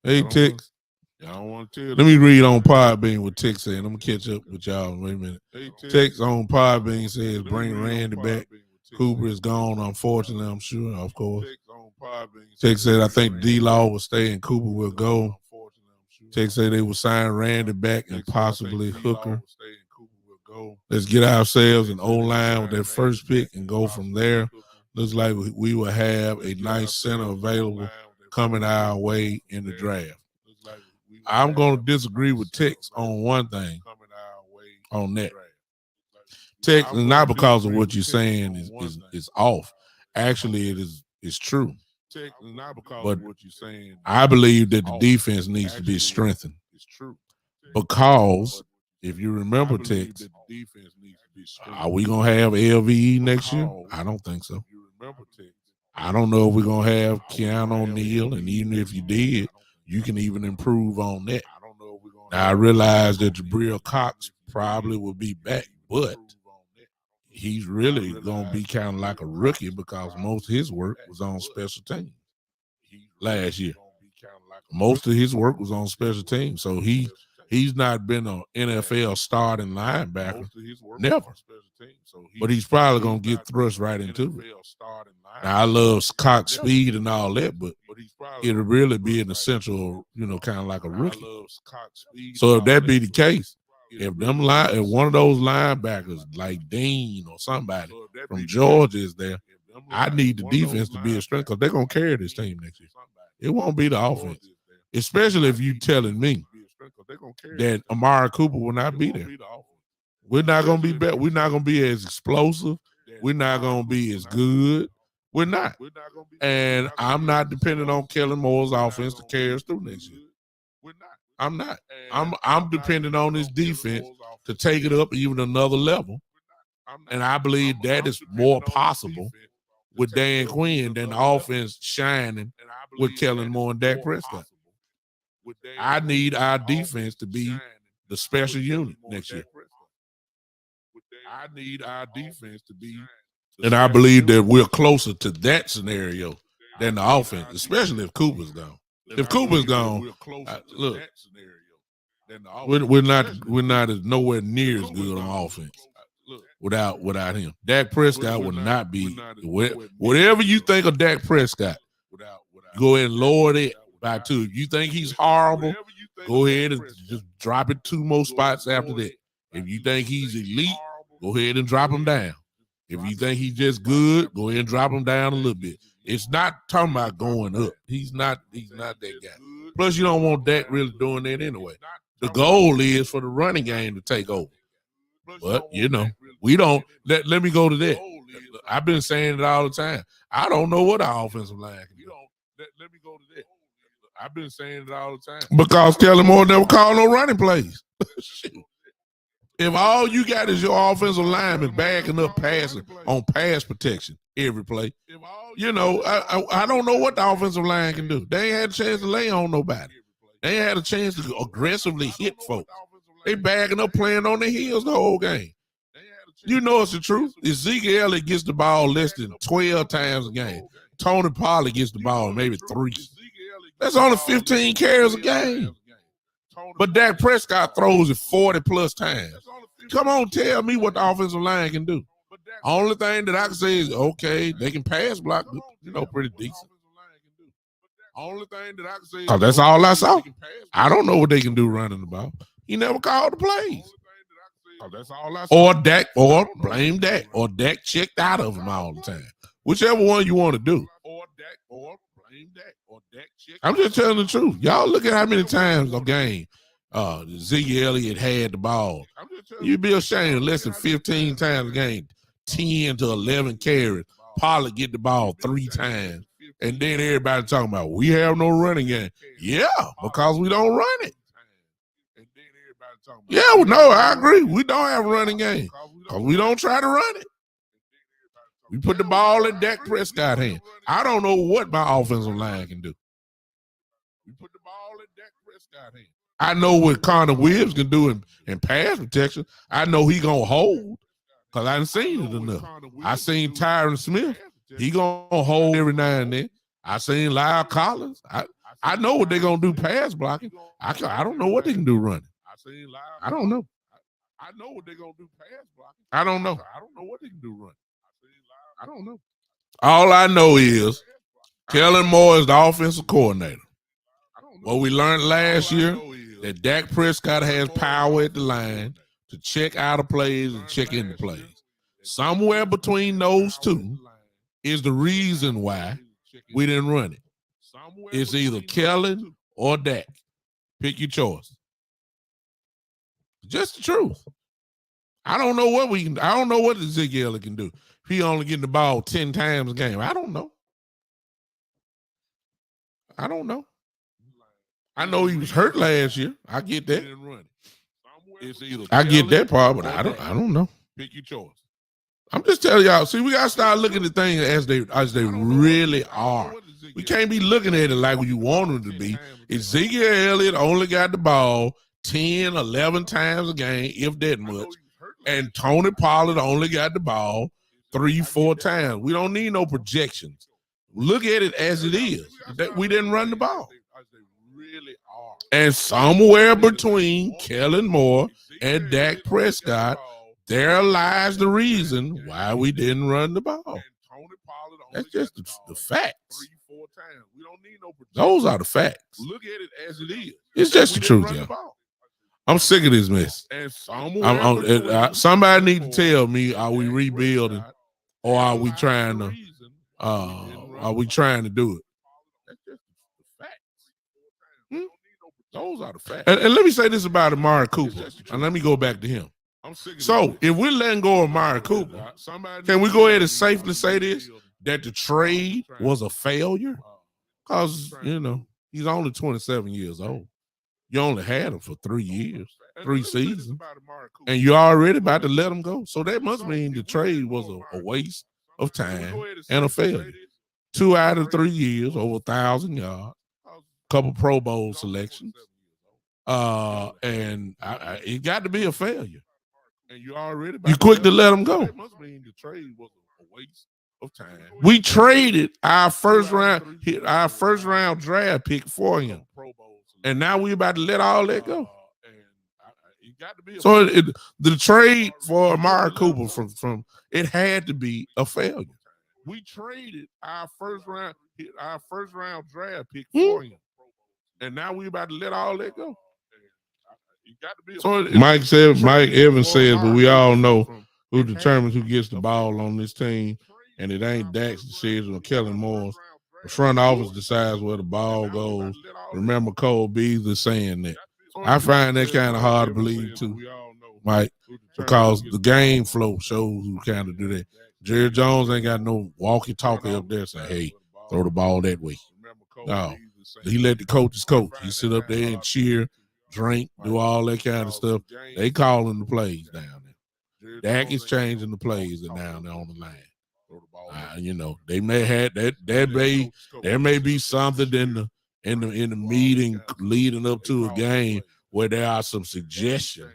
Hey, Tex. Y'all want to tell. Let me read on Podbean what Tex said. I'm gonna catch up with y'all. Wait a minute. Tex on Podbean says, "Bring Randy back. Cooper is gone. Unfortunately, I'm sure. Of course." Tex said, "I think D-Law will stay and Cooper will go." Tex said they will sign Randy back and possibly Hooker. Let's get ourselves an O-line with that first pick and go from there. Looks like we will have a nice center available coming our way in the draft. I'm going to disagree with Tex on one thing on that. Tex, not because of what you're saying is off. Actually, it's true. But I believe that the defense needs to be strengthened. Because if you remember, Tex, are we going to have LVE next year? I don't think so. I don't know if we're going to have Keanu O'Neal, and even if you did, you can even improve on that. Now, I realize that Jabril Cox probably will be back, but he's really going to be kind of like a rookie because most of his work was on special teams last year. Most of his work was on special teams, so he's not been an NFL starting linebacker, never. But he's probably going to get thrust right into it. Now, I love Cox speed and all that, but it'll really be an essential, kind of like a rookie. So if that be the case, if one of those linebackers like Dean or somebody from Georgia is there, I need the defense to be a strength because they're gonna carry this team next year. It won't be the offense, especially if you telling me that Amari Cooper will not be there. We're not gonna be better. We're not gonna be as explosive. We're not gonna be as good. We're not. And I'm not depending on Kellen Moore's offense to carry us through next year. I'm not. I'm depending on this defense to take it up even another level. And I believe that is more possible with Dan Quinn than the offense shining with Kellen Moore and Dak Prescott. I need our defense to be the special unit next year. I need our defense to be, and I believe that we're closer to that scenario than the offense, especially if Cooper's gone. If Cooper's gone, look, we're not as nowhere near as good on offense without him. Dak Prescott would not be whatever you think of Dak Prescott. Go ahead and lower it by 2. If you think he's horrible, go ahead and just drop it 2 more spots after that. If you think he's elite, go ahead and drop him down. If you think he's just good, go ahead and drop him down a little bit. It's not talking about going up. He's not that guy. Plus, you don't want Dak really doing that anyway. The goal is for the running game to take over. But, we don't. Let me go to that. I've been saying it all the time. I don't know what our offensive line can do. Let me go to that. I've been saying it all the time. Because Kellen Moore never called no running plays. If all you got is your offensive lineman backing up passing on pass protection every play, I don't know what the offensive line can do. They ain't had a chance to lay on nobody. They ain't had a chance to aggressively hit folks. They backing up playing on their heels the whole game. You know it's the truth. If Zeke Elliott gets the ball less than 12 times a game, Tony Pollard gets the ball maybe 3. That's only 15 carries a game. But Dak Prescott throws it 40-plus times. Come on, tell me what the offensive line can do. Only thing that I can say is, okay, they can pass block, pretty decent. Only thing that I can say is, that's all I saw. I don't know what they can do running the ball. He never called the plays. That's all I saw. Or Dak, or blame Dak, or Dak checked out of him all the time. Whichever one you want to do. Or Dak, or blame Dak, or Dak checked. I'm just telling the truth. Y'all look at how many times a game Zeke Elliott had the ball. You'd be ashamed less than 15 times a game, 10 to 11 carries. Pollard get the ball 3 times. And then everybody talking about, we have no running game. Yeah, because we don't run it. Yeah, no, I agree. We don't have a running game because we don't try to run it. We put the ball in Dak Prescott's hand. I don't know what my offensive line can do. We put the ball in Dak Prescott's hand. I know what Connor Williams can do in pass protection. I know he going to hold because I done seen it enough. I seen Tyron Smith. He going to hold every now and then. I seen Lyle Collins. I know what they're going to do pass blocking. I don't know what they can do running. I don't know. I know what they're going to do pass blocking. I don't know. I don't know what they can do running. I don't know. All I know is Kellen Moore is the offensive coordinator. What we learned last year, that Dak Prescott has power at the line to check out of plays and check into plays. Somewhere between those two is the reason why we didn't run it. It's either Kellen or Dak. Pick your choice. Just the truth. I don't know what Zeke Elliott can do. He only getting the ball 10 times a game. I don't know. I know he was hurt last year. I get that. I get that part, but I don't know. Pick your choice. I'm just telling y'all. See, we gotta start looking at things as they really are. We can't be looking at it like you want them to be. If Zeke Elliott only got the ball 10, 11 times a game, if that much, and Tony Pollard only got the ball 3, 4 times. We don't need no projections. Look at it as it is. That we didn't run the ball. And somewhere between Kellen Moore and Dak Prescott, there lies the reason why we didn't run the ball. That's just the facts. Those are the facts. Look at it as it is. It's just the truth, yeah. I'm sick of this mess. Somebody need to tell me: are we rebuilding, or are we trying to? Are we trying to do it? That's just the facts. Those are the facts. And let me say this about Amari Cooper, and let me go back to him. So, if we're letting go of Amari Cooper, can we go ahead and safely say this? That the trade was a failure? Because, he's only 27 years old. You only had him for 3 years, 3 seasons, and you're already about to let him go. So that must mean the trade was a waste of time and a failure. 2 out of 3 years, over 1,000 yards, couple Pro Bowl selections, and it got to be a failure. And you quick to let him go. That must mean the trade was a waste of time. We traded our first round draft pick for him, and now we about to let all that go. So the trade for Amari Cooper from it had to be a failure. We traded our first round draft pick for him, and now we about to let all that go. So Mike Evans says, but we all know who determines who gets the ball on this team, and it ain't Dak's decision or Kellen Moore's. The front office decides where the ball goes. Remember Cole Beasley saying that. I find that kind of hard to believe too, Mike, because the game flow shows who kind of do that. Jerry Jones ain't got no walkie-talkie up there saying, hey, throw the ball that way. No, he let the coaches coach. He sit up there and cheer, drink, do all that kind of stuff. They calling the plays down there. Dak is changing the plays down there on the line. They may have that. There may be something in the meeting leading up to a game where there are some suggestions.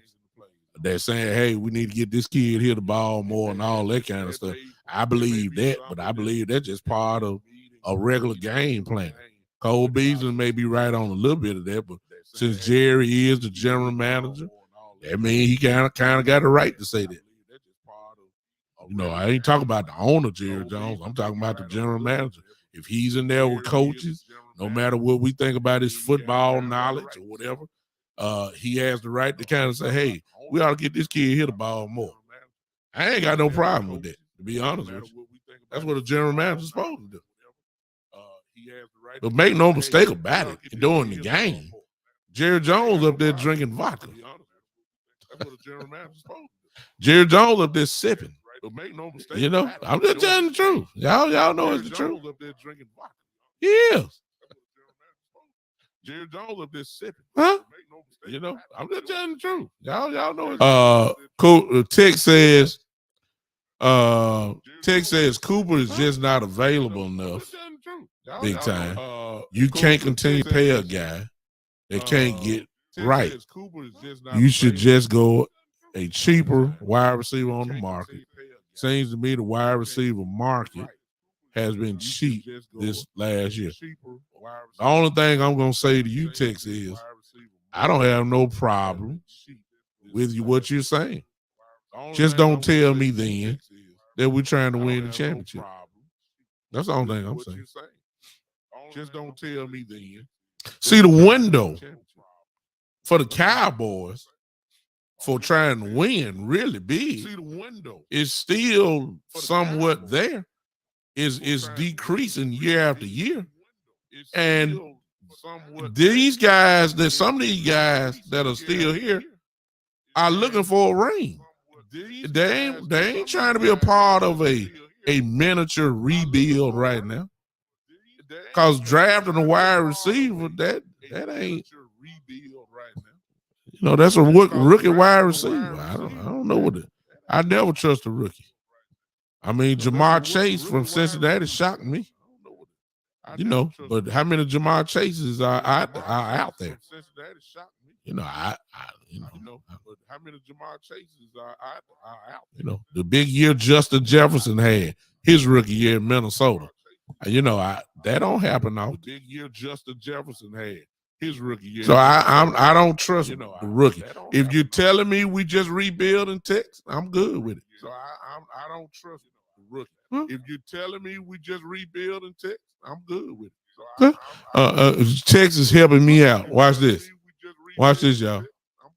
They're saying, hey, we need to get this kid here the ball more and all that kind of stuff. I believe that, but I believe that's just part of a regular game plan. Cole Beasley may be right on a little bit of that, but since Jerry is the general manager, that means he kind of got a right to say that. I ain't talking about the owner, Jerry Jones. I'm talking about the general manager. If he's in there with coaches, no matter what we think about his football knowledge or whatever, he has the right to kind of say, hey, we ought to get this kid here the ball more. I ain't got no problem with that, to be honest with you. That's what a general manager's supposed to do. But make no mistake about it, during the game, Jerry Jones up there drinking vodka. That's what a general manager's supposed to do. Jerry Jones up there sipping. But make no mistake, I'm just telling the truth. Y'all know it's the truth. Up there drinking vodka. Yeah. Jerry Jones up there sipping. Huh? I'm just telling the truth. Y'all know it's cool. Tech says Cooper is just not available enough. Big time. You can't continue to pay a guy that can't get right. You should just go a cheaper wide receiver on the market. Seems to me the wide receiver market has been cheap this last year. The only thing I'm going to say to you, Tex, is I don't have no problem with what you're saying. Just don't tell me then that we're trying to win the championship. That's the only thing I'm saying. Just don't tell me then. See, the window for the Cowboys for trying to win really big is still somewhat there. Is decreasing year after year. And these guys, some of these guys that are still here are looking for a ring. They ain't trying to be a part of a miniature rebuild right now. Because drafting a wide receiver, that ain't, that's a rookie wide receiver. I don't know what I never trust a rookie. I mean, Jamar Chase from Cincinnati shocked me. But how many Jamar Chases are out there? How many Jamar Chases are out? The big year Justin Jefferson had his rookie year in Minnesota. That don't happen now. The big year Justin Jefferson had his rookie year. So I don't trust the rookie. If you're telling me we just rebuild in Texas, I'm good with it. So I don't trust the rookie. If you're telling me we just rebuild in Texas, I'm good with it. So Texas helping me out. Watch this. Watch this, y'all.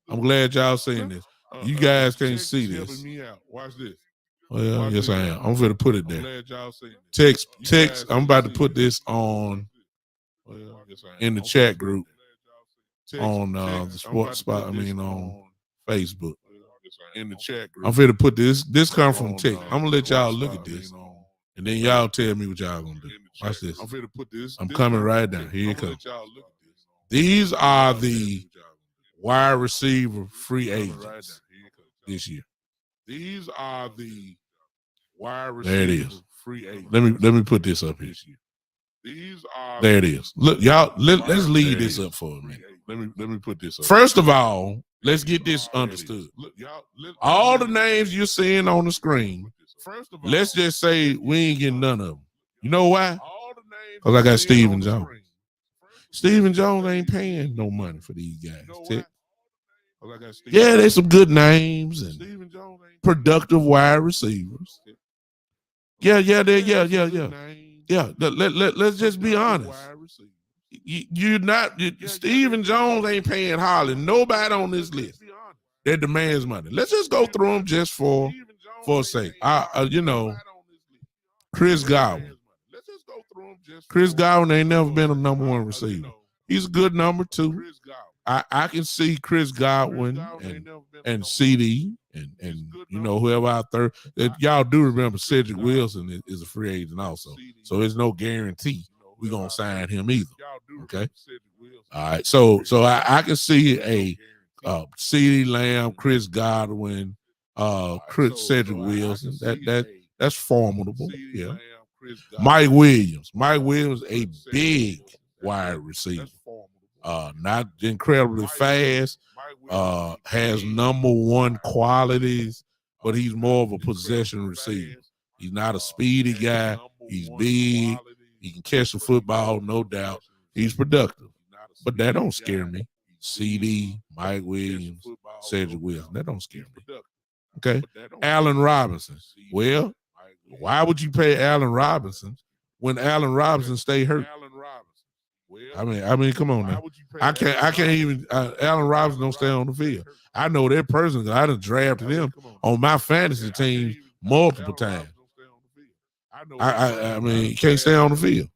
I'm glad y'all seeing this. You guys can't see this. Watch this. Well, yes, I am. I'm going to put it there. Text. I'm about to put this on in the chat group on the sports spot. I mean, on Facebook. In the chat group. I'm finna put this. This come from Tech. I'm gonna let y'all look at this, and then y'all tell me what y'all gonna do. Watch this. I'm finna put this. I'm coming right down. Here it comes. These are the wide receiver free agents this year. These are the wide There it receiver is. free agents. Let me put this up here. These are There it is. Look, y'all. Let's leave this up for a minute. Let me put this up. First of all, let's get this understood. Look, y'all, All the names you're seeing on the screen, first of all, let's just say we ain't getting none of them. You know why? all the names Because I got you're seeing Stephen on the Jones. screen. Stephen Jones ain't paying no money for these guys. You know Tech. why? 'Cause I got Stephen Yeah, they Jones. some good names and Stephen Jones ain't productive wide receivers. Yeah. Let's just be honest. wide receiver. You're not. Stephen Jones ain't paying hardly nobody on this list that demands money. Let's just go through them just for a sake. You know, Chris Godwin. Let's just go through them just Chris for- Godwin ain't never been a number one receiver. He's a good number two. Chris Godwin. I can see Chris Godwin ain't never been a and number CD and you know whoever out there. Y'all do remember Cedric Wilson is a free agent also, so there's no guarantee we're gonna sign him either. Okay, all right. So I can see a CD Lamb, Chris Godwin, Cedric Wilson. That's formidable. Yeah. Mike Williams. Mike Williams, a big wide receiver. Not incredibly fast. Has number one qualities, but he's more of a possession receiver. He's not a speedy guy. He's big. He can catch the football, no doubt. He's productive. But that don't scare me. CD, Mike Williams, Cedric Wilson. That don't scare me. Okay. Allen Robinson. Well, why would you pay Allen Robinson when Allen Robinson stay hurt? I mean, come on now. I can't even. Allen Robinson don't stay on the field. I know that person. I done drafted him on my fantasy team multiple times. I mean, he can't stay on the field.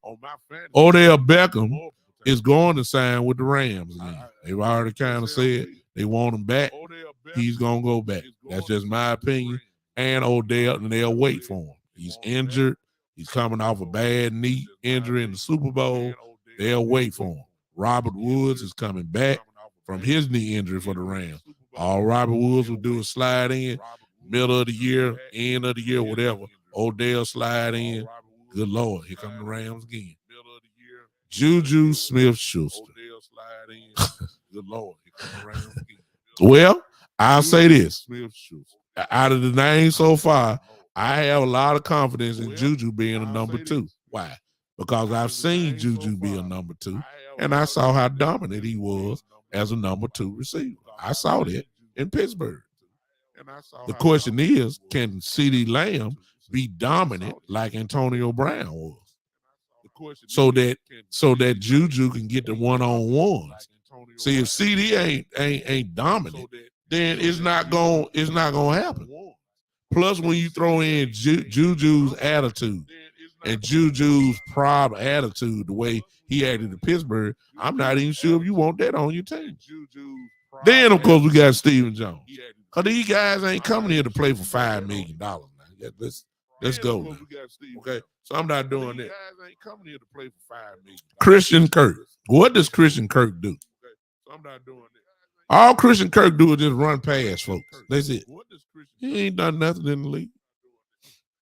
Odell Beckham is going to sign with the Rams again. They've already kind of said they want him back. He's gonna go back. That's just my opinion. And Odell, and they'll wait for him. He's injured. He's coming off a bad knee injury in the Super Bowl. They'll wait for him. Robert Woods is coming back from his knee injury for the Rams. All Robert Woods will do is slide in, middle of the year, end of the year, whatever. Odell slide in. Good Lord, here come the Rams again. Juju Smith-Schuster. Good Lord, here come the Rams again. Well, I'll say this. Out of the names so far, I have a lot of confidence in Juju being a number two. Why? Because I've seen Juju be a number two, and I saw how dominant he was as a number two receiver. I saw that in Pittsburgh. The question is, can CeeDee Lamb be dominant like Antonio Brown was? So that Juju can get the one-on-ones. See, if CD ain't dominant, then it's not gonna happen. Plus, when you throw in Juju's attitude and Juju's problem attitude, the way he acted in Pittsburgh, I'm not even sure if you want that on your team. Then, of course, we got Stephen Jones. Because these guys ain't coming here to play for $5 million. Yeah, let's go now. Okay, so I'm not doing that. Christian Kirk. What does Christian Kirk do? I'm not doing that. All Christian Kirk do is just run past folks. That's it. He ain't done nothing in the league.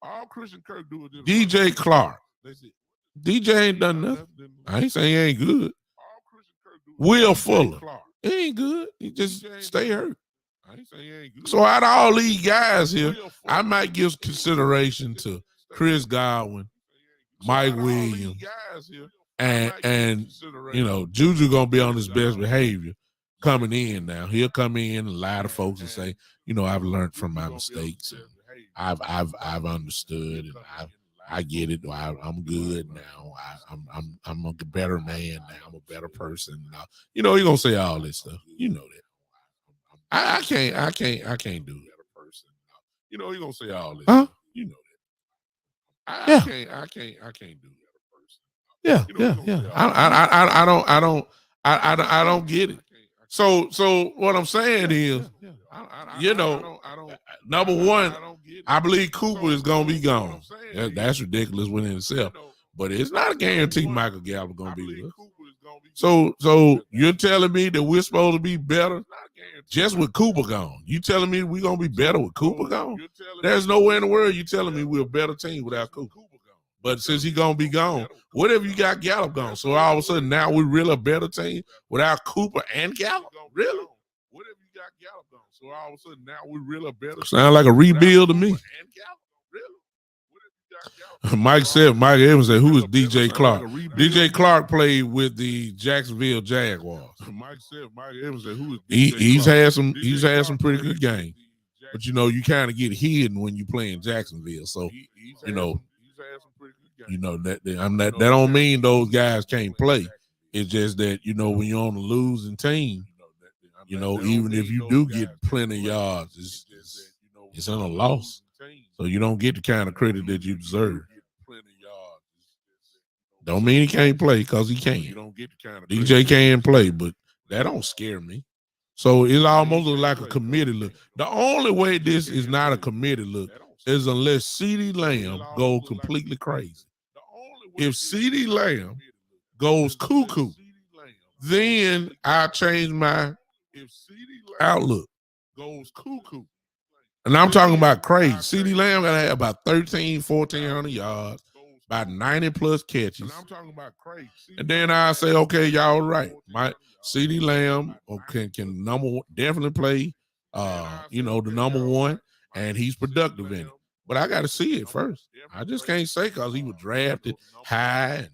All Christian Kirk do is just DJ Clark. That's it. DJ ain't done nothing. I ain't saying he ain't good. Will Fuller. He ain't good. He just stay hurt. So out of all these guys here, I might give consideration to Chris Godwin, Mike Williams, and you know, Juju gonna be on his best behavior coming in now. He'll come in and lie to folks and say, you know, I've learned from my mistakes. And I've understood, and I get it. I'm good now. I'm a better man now. I'm a better person now. You know, you're gonna say all this stuff. You know that. I can't do it. You know, he gonna say all this. Huh? You know that. I can't do that. Yeah, yeah. I don't get it. So what I'm saying is, you know, number one, I believe Cooper is gonna be gone. That's ridiculous within itself. But it's not a guarantee Michael Gallup gonna be with us. So you're telling me that we're supposed to be better just with Cooper gone? You telling me we're gonna be better with Cooper gone? There's nowhere in the world you telling me we're a better team without Cooper. But since he's gonna be gone, what if you got Gallup gone? So all of a sudden now we're really a better team without Cooper and Gallup? Really? What if you got Gallup gone? So all of a sudden now we're really a better. Sound like a rebuild to me. Mike Evans said, who is DJ Clark? DJ Clark played with the Jacksonville Jaguars. Mike Evans said, who is DJ he's had some pretty good games. But you know, you kind of get hidden when you play in Jacksonville. So, you know, that don't mean those guys can't play. It's just that, you know, when you're on a losing team, you know, even if you do get plenty of yards, it's in a loss. So you don't get the kind of credit that you deserve. Don't mean he can't play, because he can. DJ can play, but that don't scare me. So it's almost like a committed look. The only way this is not a committed look is unless CeeDee Lamb goes completely crazy. If CeeDee Lamb goes cuckoo, then I change my outlook. And I'm talking about crazy. CeeDee Lamb got to have about 1,400 yards, about 90 plus catches. And then I say, okay, y'all right. My CeeDee Lamb can definitely play you know, the number one, and he's productive in it. But I got to see it first. I just can't say because he was drafted high, and,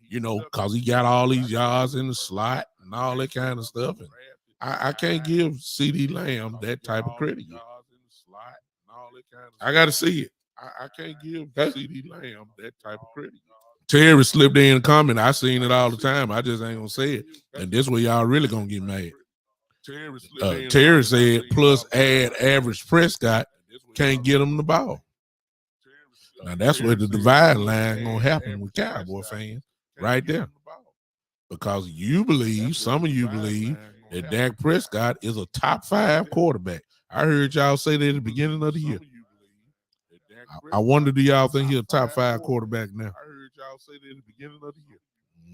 you know, because he got all these yards in the slot and all that kind of stuff. And I can't give CeeDee Lamb that type of credit yet. I got to see it. I can't give CeeDee Lamb that type of credit. Terry slipped in a comment. I seen it all the time. I just ain't gonna say it. And this way y'all really gonna get mad. Terry said, plus add average Prescott, can't get him the ball. Now that's where the divide line gonna happen with Cowboy fans right there. Because some of you believe that Dak Prescott is a top 5 quarterback. I heard y'all say that at the beginning of the year. I wonder, do y'all think he's a top 5 quarterback now? I heard y'all say that at the beginning of the year.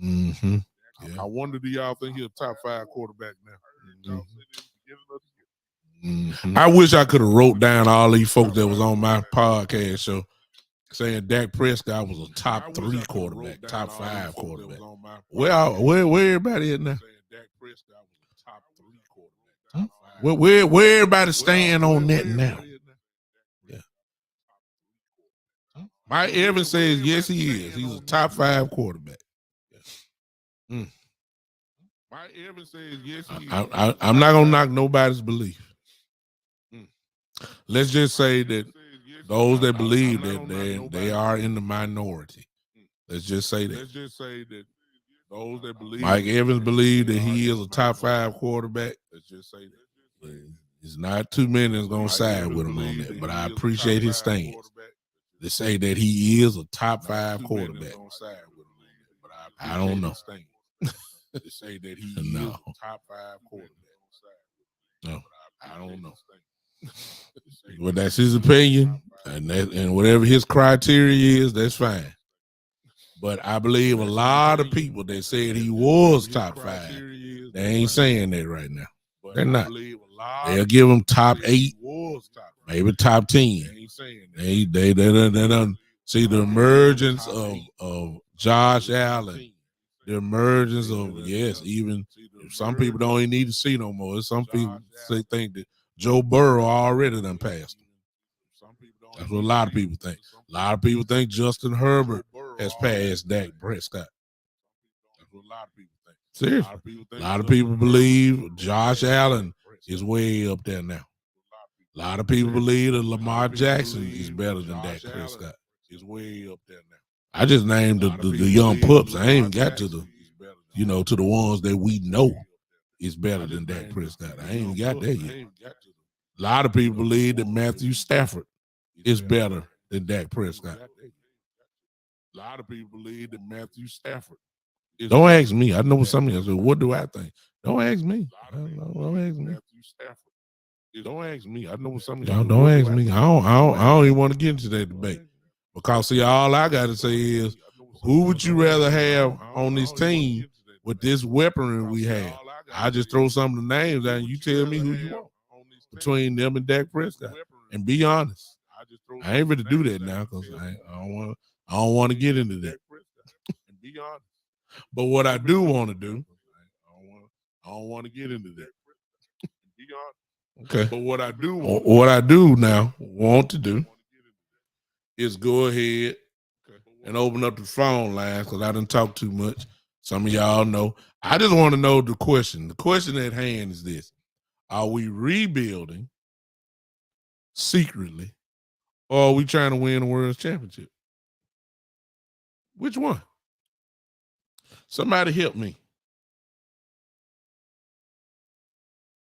Mm-hmm. Yeah. I wonder, do y'all think he's a top 5 quarterback now? Mm-hmm. I wish I could have wrote down all these folks that was on my podcast show saying Dak Prescott was a top 3 quarterback, top 5 quarterback. Where everybody at now? Where everybody stand on that now? Mike Evans says, yes, he is. He's a top 5 quarterback. Mike Evans says, yes, he is. I'm not going to knock nobody's belief. Let's just say that those that believe that they are in the minority. Let's just say that. Those that believe Mike Evans believes that he is a top 5 quarterback. Let's just say that. It's not too many that's going to side with him on that, but I appreciate his stance. They say that he is a top 5 quarterback. I don't know. They say that he is a top 5 quarterback. No, I don't know. Well, that's his opinion, and whatever his criteria is, that's fine. But I believe a lot of people that said he was top 5, they ain't saying that right now. They're not. They'll give him top 8, maybe top 10. They done see the emergence of Josh Allen, the emergence of, yes, even if some people don't even need to see no more. Some people think that Joe Burrow already done passed him. That's what a lot of people think. A lot of people think Justin Herbert has passed Dak Prescott. That's what a lot of people think. Seriously. A lot of people believe Josh Allen is way up there now. A lot of people believe that Lamar Jackson is better than Dak Prescott. Is way up there now. I just named the young pups. I ain't even got to the, to the ones that we know is better than Dak Prescott. I ain't even got there yet. A lot of people believe that Matthew Stafford is better than Dak Prescott. A lot of people believe that Matthew Stafford. Don't ask me. I know something else. What do I think? Don't ask me. Don't ask me. Don't ask me. I know something. Don't ask me. I don't even want to get into that debate. Because see, all I gotta say is, who would you rather have on this team with this weaponry we have? I just throw some of the names out and you tell me who you want between them and Dak Prescott. And be honest. I ain't ready to do that now because I don't want to get into that. And be honest. But what I do want to do, I don't want to get into that. Be honest. Okay. But what I do now want to do is go ahead and open up the phone lines because I didn't talk too much. Some of y'all know. I just want to know the question. The question at hand is this: are we rebuilding secretly, or are we trying to win the world championship? Which one? Somebody help me.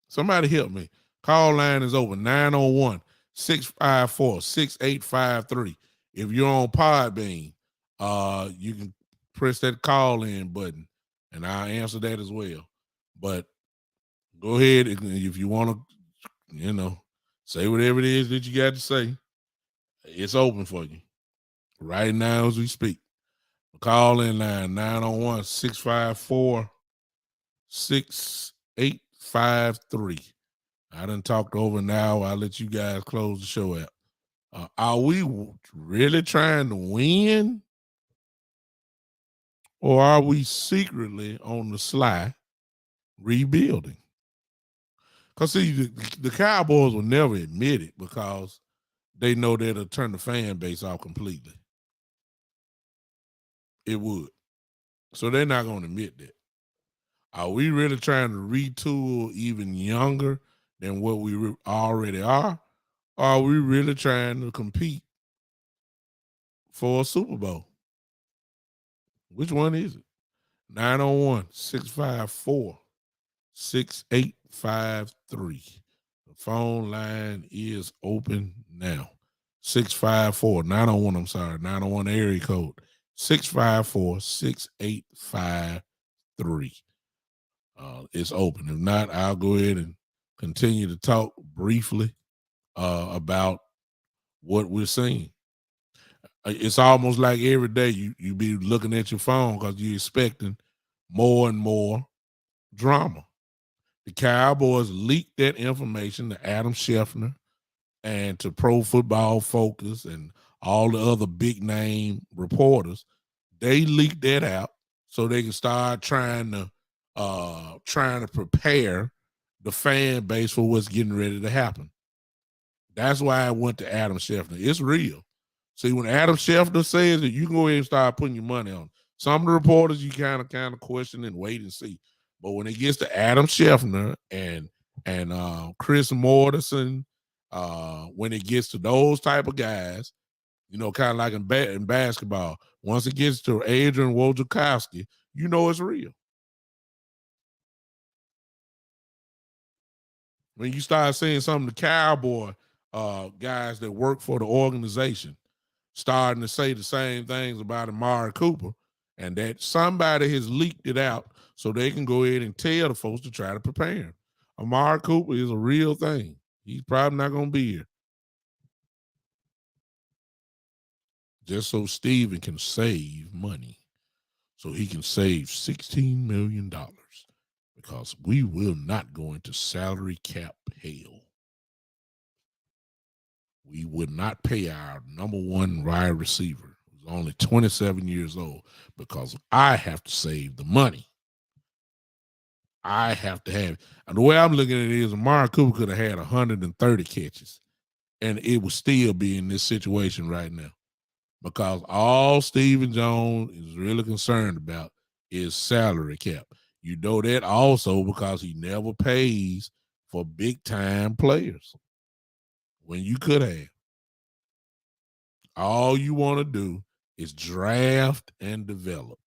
Somebody help me. Call line is over 901-654-6853. If you're on Podbean, you can press that call in button and I'll answer that as well. But go ahead if you want to, say whatever it is that you got to say. It's open for you right now as we speak. Call in line 901-654-6853. I done talked over an hour. I'll let you guys close the show out. Are we really trying to win? Or are we secretly on the sly rebuilding? Because, see, the Cowboys will never admit it because they know that it'll turn the fan base off completely. It would. So they're not going to admit that. Are we really trying to retool even younger than what we already are? Or are we really trying to compete for a Super Bowl? Which one is it? 901-654-6853. The phone line is open now. 654-901, I'm sorry, 901 area code. 654-6853. It's open. If not, I'll go ahead and continue to talk briefly about what we're seeing. It's almost like every day you be looking at your phone because you're expecting more and more drama. The Cowboys leaked that information to Adam Schefter and to Pro Football Focus and all the other big name reporters. They leaked that out so they can start trying to prepare the fan base for what's getting ready to happen. That's why I went to Adam Schefter. It's real. See, when Adam Schefter says that, you can go ahead and start putting your money on. Some of the reporters you kind of question and wait and see. But when it gets to Adam Schefter and Chris Mortensen, when it gets to those type of guys, kind of like in basketball, once it gets to Adrian Wojciechowski, it's real. When you start seeing some of the Cowboy guys that work for the organization starting to say the same things about Amari Cooper, and that somebody has leaked it out so they can go ahead and tell the folks to try to prepare him. Amari Cooper is a real thing. He's probably not going to be here. Just so Steven can save money. So he can save $16 million because we will not go into salary cap hell. We would not pay our number one wide receiver, who's only 27 years old, because I have to save the money. I have to have it. And the way I'm looking at it is Amari Cooper could have had 130 catches, and it would still be in this situation right now. Because all Stephen Jones is really concerned about is salary cap. You know that also because he never pays for big-time players when you could have. All you want to do is draft and develop.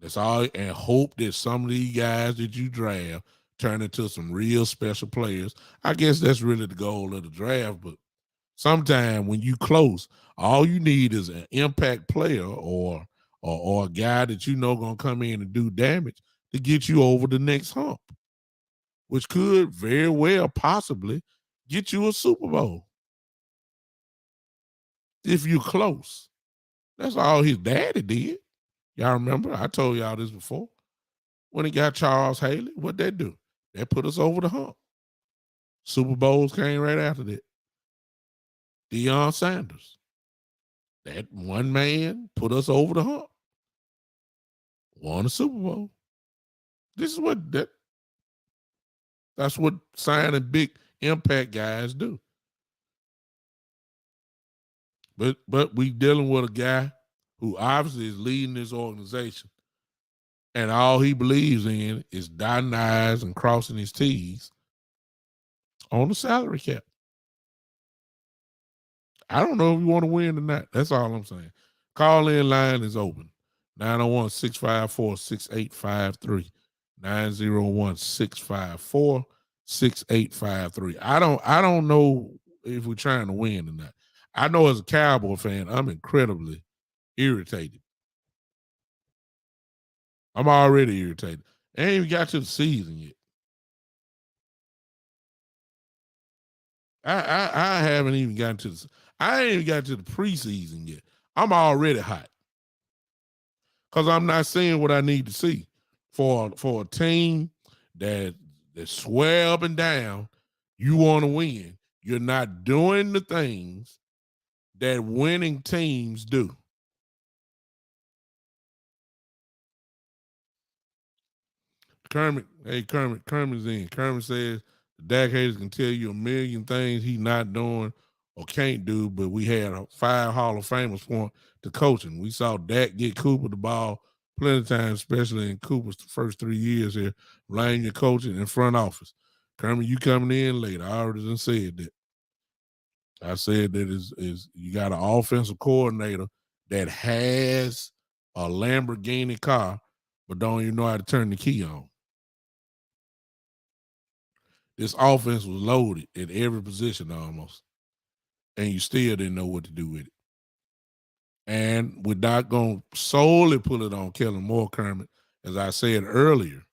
That's all, and hope that some of these guys that you draft turn into some real special players. I guess that's really the goal of the draft. But sometimes when you close, all you need is an impact player or a guy that you know gonna come in and do damage to get you over the next hump, which could very well possibly get you a Super Bowl if you're close. That's all his daddy did. Y'all remember? I told y'all this before. When he got Charles Haley, what'd they do? They put us over the hump. Super Bowls came right after that. Deion Sanders. That one man put us over the hump. Won a Super Bowl. This is that's what signing big impact guys do. But we dealing with a guy who obviously is leading this organization, and all he believes in is dotting I's and crossing his T's on the salary cap. I don't know if you want to win or not. That's all I'm saying. Call in line is open. 901-654-6853. 901-654-6853. I don't know if we're trying to win or not. I know as a Cowboy fan, I'm incredibly irritated. I'm already irritated. I ain't even got to the season yet. I haven't even gotten to the I ain't even got to the preseason yet. I'm already hot. Because I'm not seeing what I need to see for a team that swear up and down you want to win. You're not doing the things that winning teams do. Kermit's in. Kermit says the Dak haters can tell you a million things he's not doing or can't do, but we had 5 Hall of Famers point to coaching. We saw Dak get Cooper the ball plenty of times, especially in Cooper's first 3 years here, laying your coaching in front office. Kermit, you coming in later. I already done said that. I said that is you got an offensive coordinator that has a Lamborghini car, but don't even know how to turn the key on. This offense was loaded at every position almost, and you still didn't know what to do with it. And we're not going to solely put it on Kellen Moore, Kermit, as I said earlier,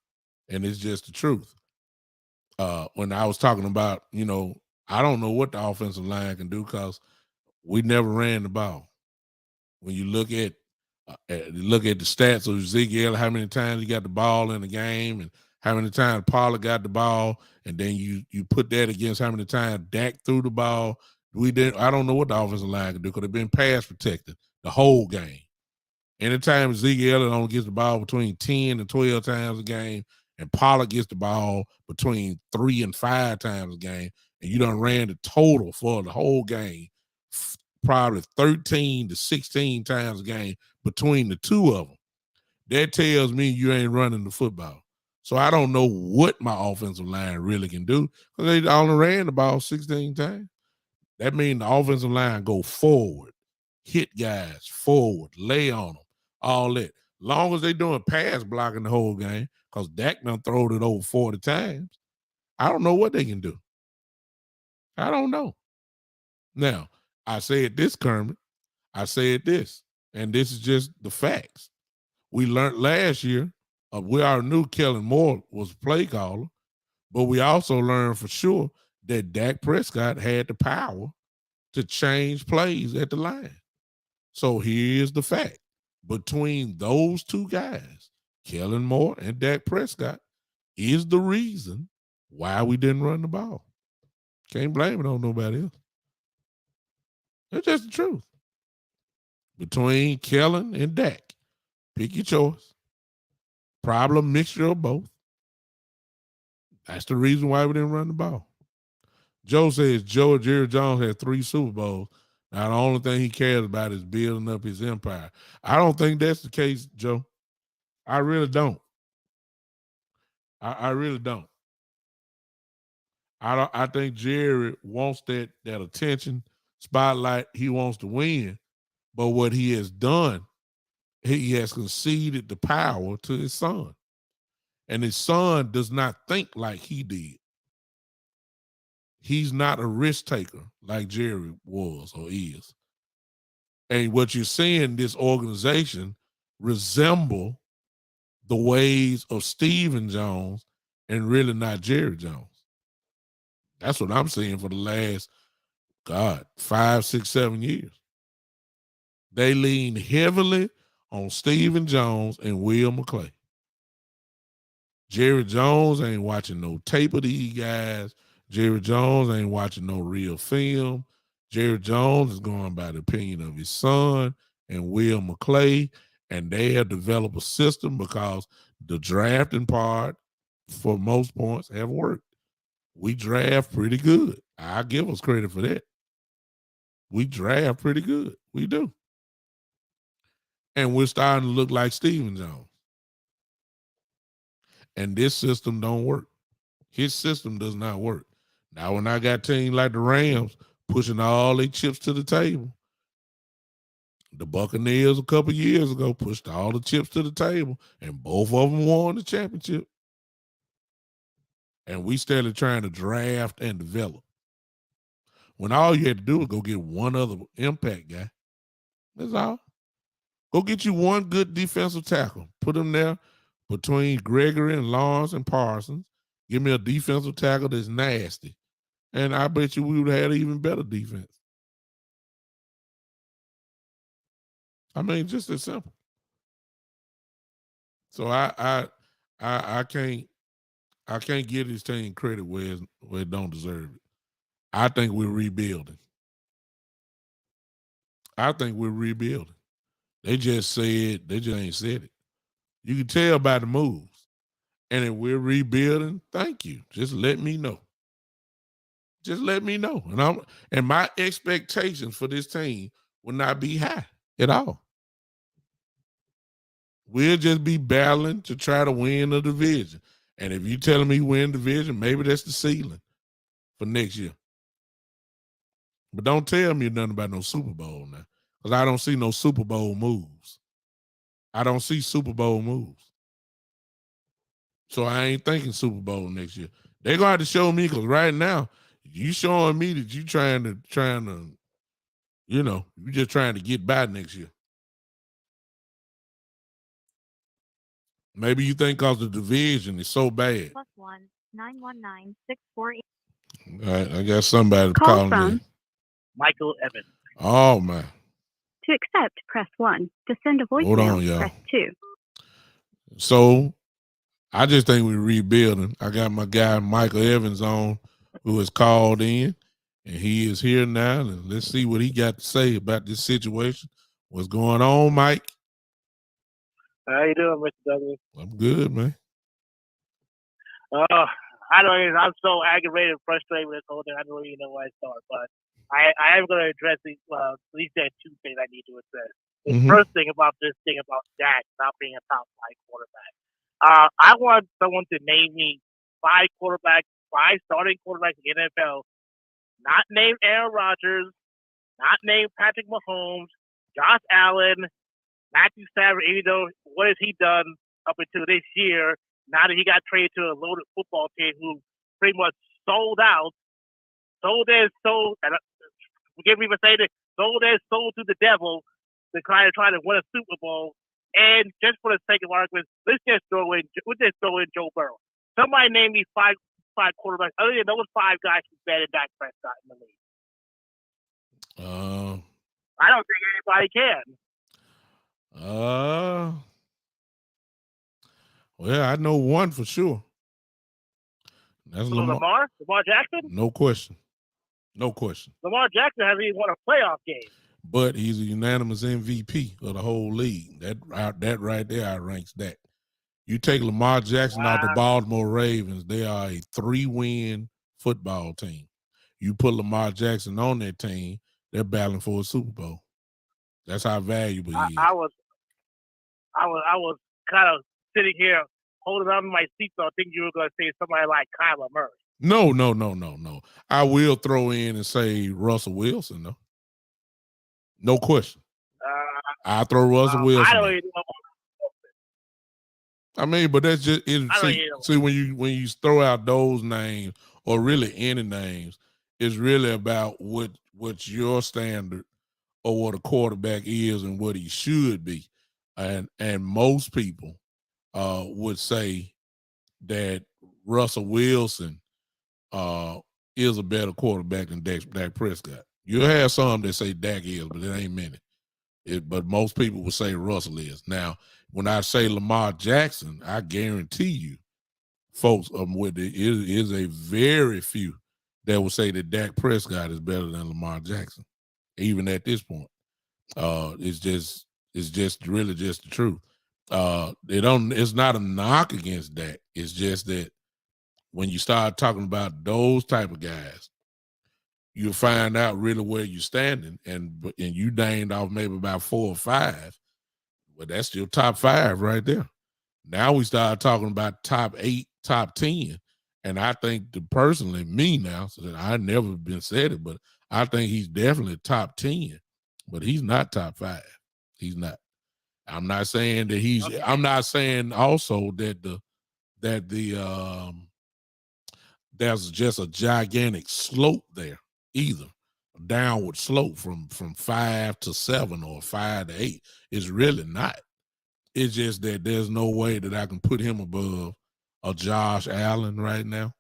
and it's just the truth. When I was talking about, I don't know what the offensive line can do because we never ran the ball. When you look at the stats of Ezekiel, how many times he got the ball in the game, and how many times Pollard got the ball, and then you put that against how many times Dak threw the ball. I don't know what the offensive line can do because they've been pass protected the whole game. Anytime Ezekiel only gets the ball between 10 and 12 times a game, and Pollard gets the ball between 3 and 5 times a game, and you done ran the total for the whole game, probably 13 to 16 times a game between the two of them. That tells me you ain't running the football. So I don't know what my offensive line really can do because they only ran the ball 16 times. That means the offensive line go forward, hit guys forward, lay on them, all that. Long as they doing pass blocking the whole game, because Dak done throwed it over 40 times, I don't know what they can do. I don't know. Now, I said this, Kermit. I said this, and this is just the facts. We learned last year, we already knew Kellen Moore was a play caller, but we also learned for sure that Dak Prescott had the power to change plays at the line. So here's the fact. Between those two guys, Kellen Moore and Dak Prescott, is the reason why we didn't run the ball. Can't blame it on nobody else. That's just the truth. Between Kellen and Dak, pick your choice. Problem mixture of both. That's the reason why we didn't run the ball. Joe says Jerry Jones had 3 Super Bowls. Now the only thing he cares about is building up his empire. I don't think that's the case, Joe. I really don't. I really don't. I think Jerry wants that attention spotlight. He wants to win, but what he has done he has conceded the power to his son. And his son does not think like he did. He's not a risk taker like Jerry was or is. And what you're seeing, this organization resemble the ways of Stephen Jones and really not Jerry Jones. That's what I'm seeing for the last, 5, 6, 7 years. They lean heavily on Stephen Jones and Will McClay. Jerry Jones ain't watching no tape of these guys. Jerry Jones ain't watching no real film. Jerry Jones is going by the opinion of his son and Will McClay, and they have developed a system because the drafting part, for most points, have worked. We draft pretty good. I give us credit for that. We draft pretty good. We do. And we're starting to look like Stephen Jones. And this system don't work. His system does not work. Now, when I got teams like the Rams pushing all their chips to the table, the Buccaneers a couple years ago pushed all the chips to the table, and both of them won the championship. And we started trying to draft and develop. When all you had to do was go get one other impact guy. That's all. Go get you one good defensive tackle. Put him there between Gregory and Lawrence and Parsons. Give me a defensive tackle that's nasty. And I bet you we would have had an even better defense. I mean, just as simple. So I can't give this team credit where it don't deserve it. I think we're rebuilding. They just ain't said it. You can tell by the moves. And if we're rebuilding, thank you. Just let me know. And my expectations for this team will not be high at all. We'll just be battling to try to win the division. And if you're telling me win division, maybe that's the ceiling for next year. But don't tell me nothing about no Super Bowl now, because I don't see no Super Bowl moves. I don't see Super Bowl moves. So I ain't thinking Super Bowl next year. They're going to have to show me, because right now, you showing me that you trying to, you're just trying to get by next year. Maybe you think because the division is so bad. +1 919 648. All right, I got somebody calling in. Michael Evans. Oh, man. To accept, press 1. To send a Hold on, voicemail, y'all. press 2. So I just think we're rebuilding. I got my guy Michael Evans on, who has called in, and he is here now. And let's see what he got to say about this situation. What's going on, Mike? How you doing, Mr. Douglas? I'm good, man. I'm so aggravated and frustrated with this whole thing. I don't even know where I start, but I am going to address these. At least there are two things I need to address. The first thing about this thing about Dak not being a top 5 quarterback. I want someone to name me 5 starting quarterbacks in the NFL, not named Aaron Rodgers, not named Patrick Mahomes, Josh Allen, Matthew Stafford. Even though what has he done up until this year? Now that he got traded to a loaded football team who pretty much sold out, forgive me for saying it, sold to the devil to try to win a Super Bowl. And just for the sake of argument, let's just throw in Joe Burrow. Somebody name me five quarterbacks other than those 5 guys who's better than Dak Prescott in the league. I don't think anybody can. Well, I know one for sure. That's Lamar Jackson? No question. Lamar Jackson hasn't even won a playoff game. But he's a unanimous MVP of the whole league. That right there outranks that. You take Lamar Jackson out the Baltimore Ravens, they are a 3-win football team. You put Lamar Jackson on that team, they're battling for a Super Bowl. That's how valuable he is. I was kind of sitting here holding on to my seatbelt, thinking you were going to say somebody like Kyler Murray. No. I will throw in and say Russell Wilson, though. No question. I throw Russell Wilson. I don't even know. I mean, but that's just it. See, when you throw out those names or really any names, it's really about what's your standard or what a quarterback is and what he should be, and most people would say that Russell Wilson is a better quarterback than Dak Prescott. You'll have some that say Dak is, but it ain't many. But most people would say Russell is. Now, when I say Lamar Jackson, I guarantee you, folks, it is a very few that will say that Dak Prescott is better than Lamar Jackson, even at this point. It's just really just the truth. It's not a knock against Dak. It's just that when you start talking about those type of guys, you'll find out really where you're standing, and you named off maybe about 4 or 5, but that's still top 5 right there. Now we start talking about top 8, top 10, and I think personally, me now, so that I never been said it, but I think he's definitely top 10, but he's not top 5. He's not. I'm not saying that he's. Okay. I'm not saying also that there's just a gigantic slope there either, a downward slope from 5 to 7 or 5 to 8. It's really not. It's just that there's no way that I can put him above a Josh Allen right now.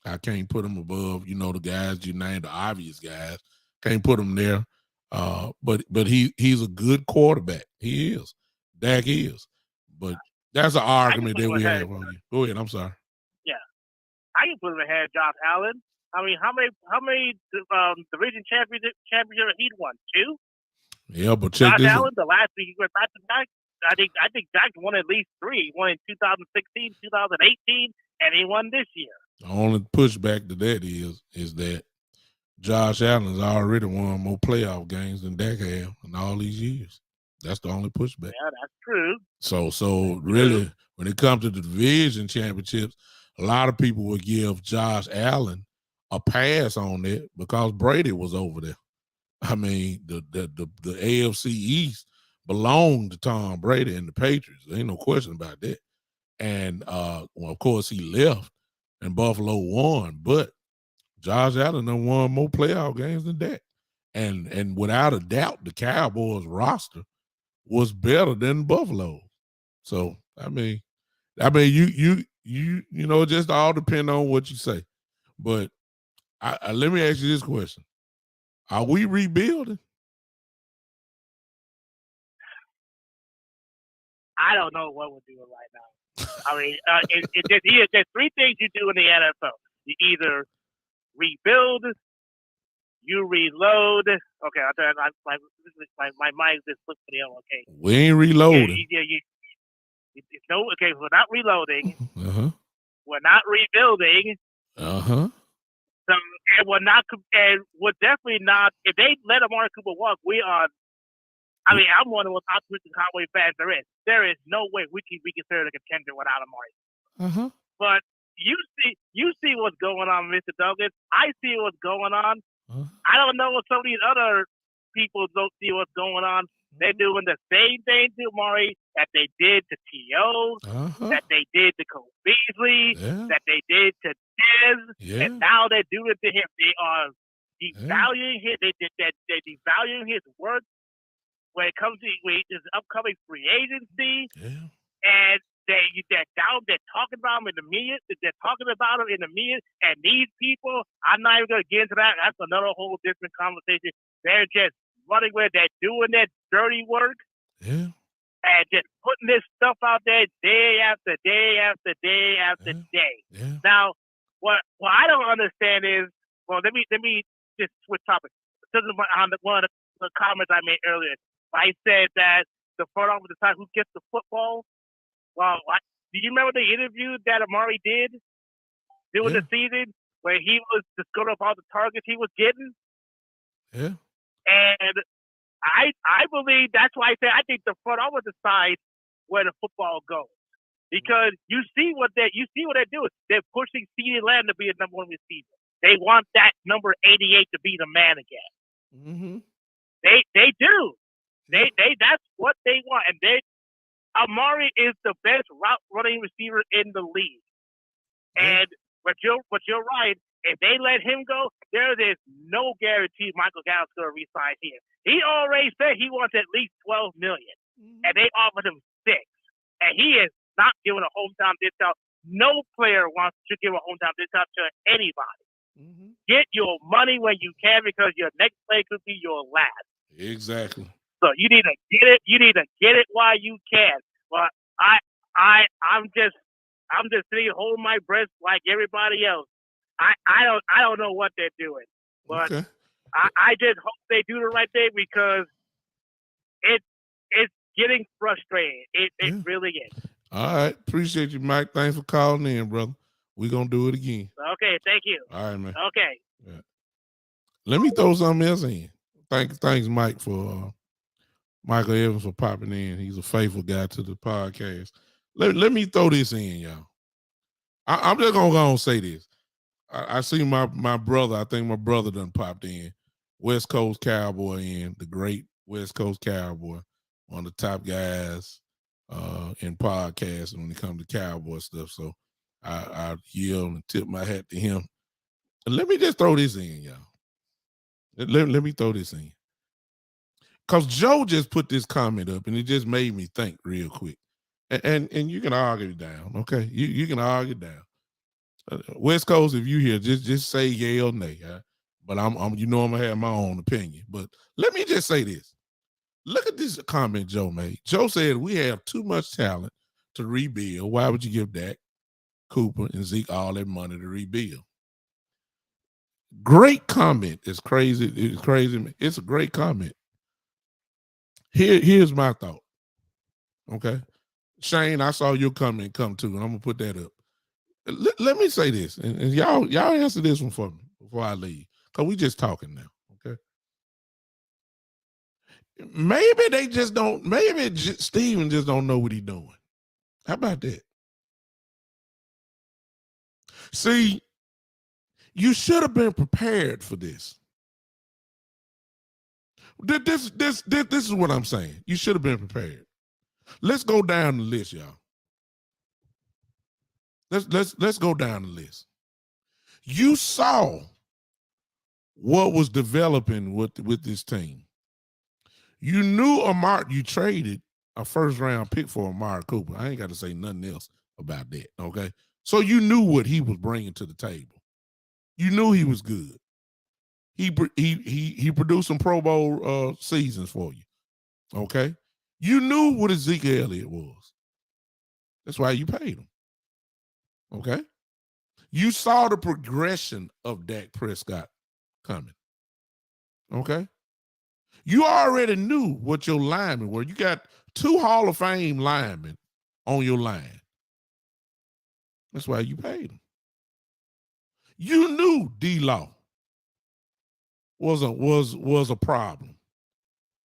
I can't put him above, the guys you named, the obvious guys. Can't put him there. But he's a good quarterback. He is. Dak is. But that's an argument that we have on you. Go ahead. I'm sorry. Yeah, I can put him ahead of Josh Allen. I mean, how many division championship he won? 2. Yeah, but check this out. Josh Allen, the last week he went back to back. I think Dak won at least 3. He won in 2016, 2018, and he won this year. The only pushback to that is that Josh Allen's already won more playoff games than Dak have in all these years. That's the only pushback. Yeah, that's true. So really, when it comes to the division championships, a lot of people would give Josh Allen a pass on it because Brady was over there. I mean, the AFC East belonged to Tom Brady and the Patriots. There ain't no question about that. And well, of course, he left and Buffalo won, but Josh Allen done won more playoff games than that. And without a doubt, the Cowboys roster was better than Buffalo. So I mean, you it just all depend on what you say. But let me ask you this question: are we rebuilding? I don't know what we're doing right now. I mean, there's 3 things you do in the NFL. You either rebuild, you reload. Okay, my mind just flipped to the other. Okay, we ain't reloading. Okay, we're not reloading. Uh-huh. We're not rebuilding. Uh-huh. So, and we're definitely not. If they let Amari Cooper walk, we are. I mean, I'm one of the most optimistic Cowboy fans there is. There is no way we can be considered a contender without Amari. Uh-huh. But you see what's going on, Mr. Douglas. I see what's going on. Uh-huh. I don't know what some of these other people don't see what's going on. They're doing the same thing to Amari that they did to T.O., that they did to Cole Beasley, that they did to Diz, and now they're doing it to him. They are devaluing him. They're devaluing his work when it comes to this upcoming free agency. Yeah. And they're talking about him in the media. They're talking about him in the media. And these people, I'm not even going to get into that. That's another whole different conversation. They're just running with it. They're doing their dirty work. Yeah. And just putting this stuff out there day after day after day after day. Yeah. Now, what I don't understand is, well, let me just switch topics. This is one of the comments I made earlier. I said that the front office decides who gets the football. Well, do you remember the interview that Amari did during the season where he was just going up all the targets he was getting? Yeah. And I believe that's why I say I think the front office decides where the football goes. Because you see what they're doing. They're pushing CeeDee Lamb to be a number 1 receiver. They want that number 88 to be the man again. Mm-hmm. They do. That's what they want, and Amari is the best route running receiver in the league. And but you're right. If they let him go, there is no guarantee Michael Gallup's going to re-sign here. He already said he wants at least $12 million, and they offered him $6 million, and he is not giving a hometown discount. No player wants to give a hometown discount to anybody. Get your money when you can, because your next play could be your last. Exactly. So you need to get it. You need to get it while you can. But I'm just sitting here holding my breath like everybody else. I don't know what they're doing, but okay. I just hope they do the right thing, because it's getting frustrating. It really is. All right, appreciate you, Mike. Thanks for calling in, brother. We're gonna do it again. Okay, thank you. All right, man. Okay. Yeah. Let me throw something else in. Thanks, Mike, for Michael Evans for popping in. He's a faithful guy to the podcast. Let me throw this in, y'all. I'm just gonna go and say this. I see my brother. I think my brother done popped in. West Coast Cowboy the great West Coast Cowboy, one of the top guys in podcasts when it comes to Cowboy stuff. So I yield and tip my hat to him. And let me just throw this in, y'all. Let me throw this in. Because Joe just put this comment up, and it just made me think real quick. And you can argue it down, okay? You can argue it down. West Coast, if you hear, just say yay or nay. But I'm gonna have my own opinion. But let me just say this. Look at this comment Joe made. Joe said, we have too much talent to rebuild. Why would you give Dak, Cooper, and Zeke all that money to rebuild? Great comment. It's crazy. It's crazy. It's a great comment. Here's my thought. Okay. Shane, I saw your comment come too, and I'm gonna put that up. Let me say this, and y'all answer this one for me before I leave, because we just talking now. Okay. Maybe they just don't. Maybe Steven just don't know what he's doing. How about that? See, you should have been prepared for this. This is what I'm saying. You should have been prepared. Let's go down the list, y'all. Let's go down the list. You saw what was developing with this team. You knew you traded a first round pick for Amari Cooper. I ain't got to say nothing else about that. Okay, so you knew what he was bringing to the table. You knew he was good. He produced some Pro Bowl seasons for you. Okay, you knew what Ezekiel Elliott was. That's why you paid him. Okay, you saw the progression of Dak Prescott coming. Okay, you already knew what your linemen were. You got 2 Hall of Fame linemen on your line. That's why you paid them. You knew D-Law was a problem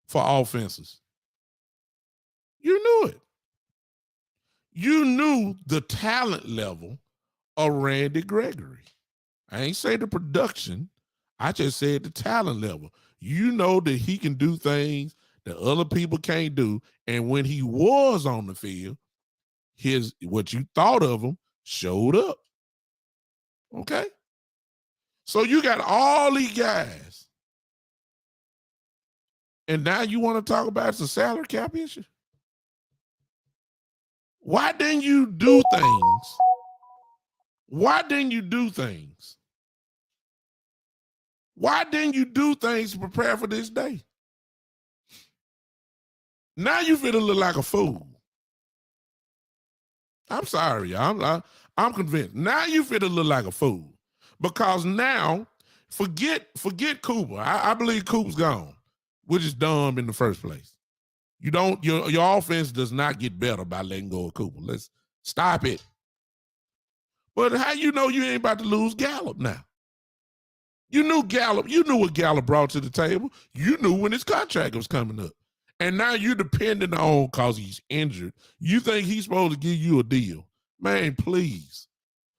for offenses. You knew it. You knew the talent level of Randy Gregory. I ain't say the production. I just said the talent level. You know that he can do things that other people can't do. And when he was on the field, what you thought of him showed up. Okay? So you got all these guys. And now you want to talk about it's a salary cap issue? Why didn't you do things? Why didn't you do things? Why didn't you do things to prepare for this day? Now you feel look like a fool. I'm sorry, I'm convinced. Now you feel look like a fool. Because now, forget Cooper. I believe Cooper's gone, which is dumb in the first place. You don't, your offense does not get better by letting go of Cooper. Let's stop it. But how you know you ain't about to lose Gallup now? You knew Gallup, you knew what Gallup brought to the table. You knew when his contract was coming up. And now you're depending on, because he's injured, you think he's supposed to give you a deal. Man, please.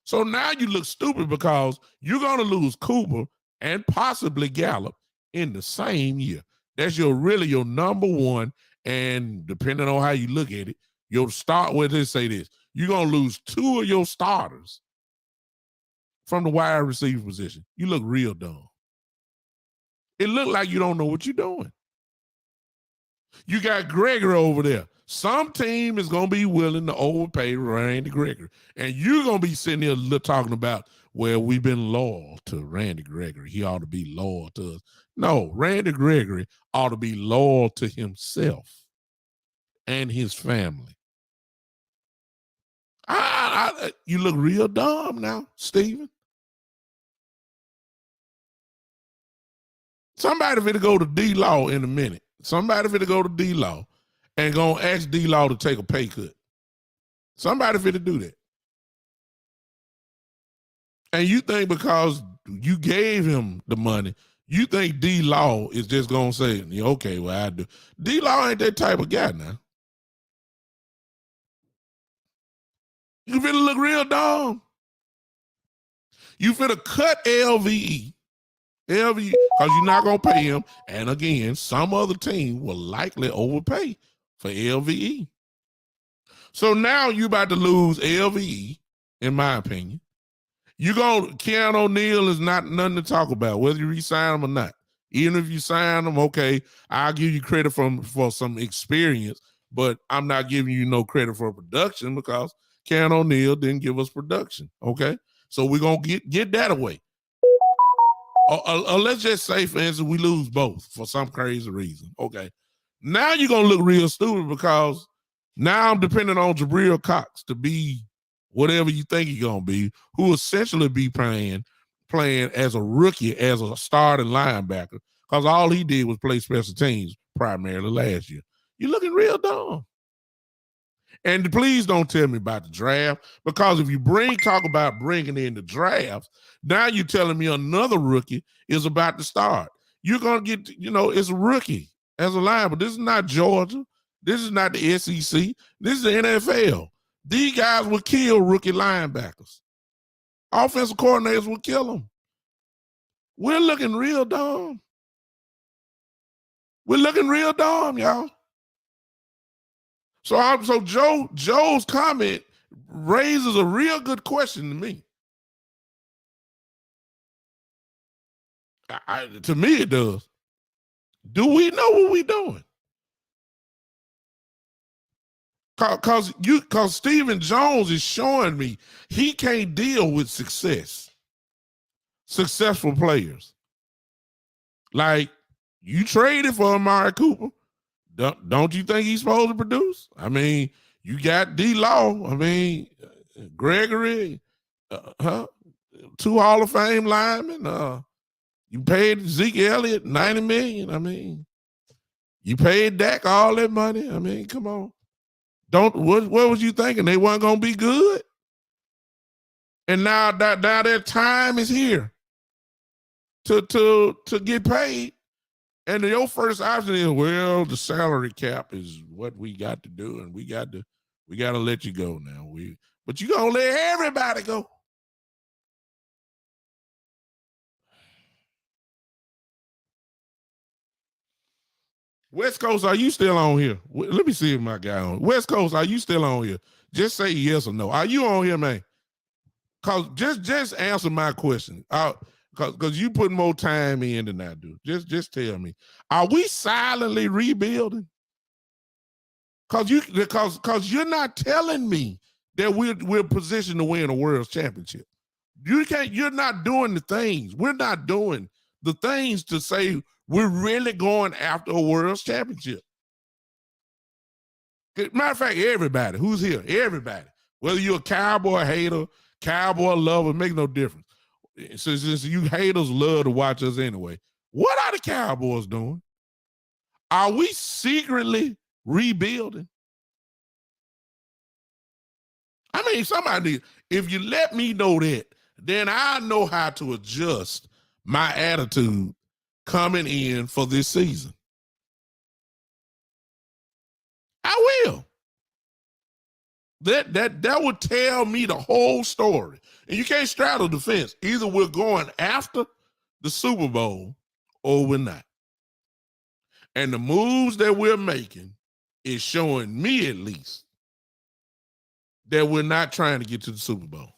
So now you look stupid because you're going to lose Cooper and possibly Gallup in the same year. That's really your number one. And depending on how you look at it, you'll start with this, say this. You're going to lose 2 of your starters from the wide receiver position. You look real dumb. It look like you don't know what you're doing. You got Gregory over there. Some team is going to be willing to overpay Randy Gregory. And you're going to be sitting here talking about, well, we've been loyal to Randy Gregory. He ought to be loyal to us. No, Randy Gregory ought to be loyal to himself and his family. You look real dumb now, Steven. Somebody finna go to D-Law in a minute. Somebody finna go to D-Law and gonna ask D-Law to take a pay cut. Somebody finna do that. And you think because you gave him the money, you think D-Law is just gonna say, okay, well, I do. D-Law ain't that type of guy now. You finna look real dumb. You finna cut LVE. LVE, because you're not going to pay him. And again, some other team will likely overpay for LVE. So now you're about to lose LVE, in my opinion. Keanu O'Neal is not nothing to talk about, whether you re-sign him or not. Even if you sign him, okay, I'll give you credit for some experience, but I'm not giving you no credit for production because Keanu O'Neal didn't give us production, okay? So we're going to get that away. Or let's just say, for instance, we lose both for some crazy reason. Okay. Now you're going to look real stupid because now I'm depending on Jabril Cox to be whatever you think he's going to be, who essentially be playing as a rookie, as a starting linebacker, because all he did was play special teams primarily last year. You're looking real dumb. And please don't tell me about the draft, because if you talk about bringing in the draft, now you're telling me another rookie is about to start. You're going to get, it's a rookie as a linebacker. This is not Georgia. This is not the SEC. This is the NFL. These guys will kill rookie linebackers. Offensive coordinators will kill them. We're looking real dumb. We're looking real dumb, y'all. So Joe's comment raises a real good question to me. To me, it does. Do we know what we're doing? Because Stephen Jones is showing me he can't deal with successful players. Like, you traded for Amari Cooper. Don't you think he's supposed to produce? I mean, you got D-Law. I mean, Gregory, 2 Hall of Fame linemen. You paid Zeke Elliott $90 million. I mean, you paid Dak all that money. I mean, come on. What was you thinking? They weren't going to be good? And now their time is here to get paid. And your first option is, well, the salary cap is what we got to do, and we got to let you go now. But you gonna let everybody go. West Coast, are you still on here? Let me see if my guy on. West Coast, are you still on here? Just say yes or no. Are you on here, man? Cause just answer my question. Because you put more time in than I do. Just tell me, are we silently rebuilding? Because you're not telling me that we're positioned to win a world championship. You're not doing the things. We're not doing the things to say we're really going after a world championship. Matter of fact, everybody who's here, everybody, whether you're a Cowboy hater, Cowboy lover, make no difference. Since you haters love to watch us anyway, what are the Cowboys doing? Are we secretly rebuilding? I mean, somebody, if you let me know that, then I know how to adjust my attitude coming in for this season. I will. That would tell me the whole story. And you can't straddle the fence. Either we're going after the Super Bowl or we're not. And the moves that we're making is showing me, at least, that we're not trying to get to the Super Bowl.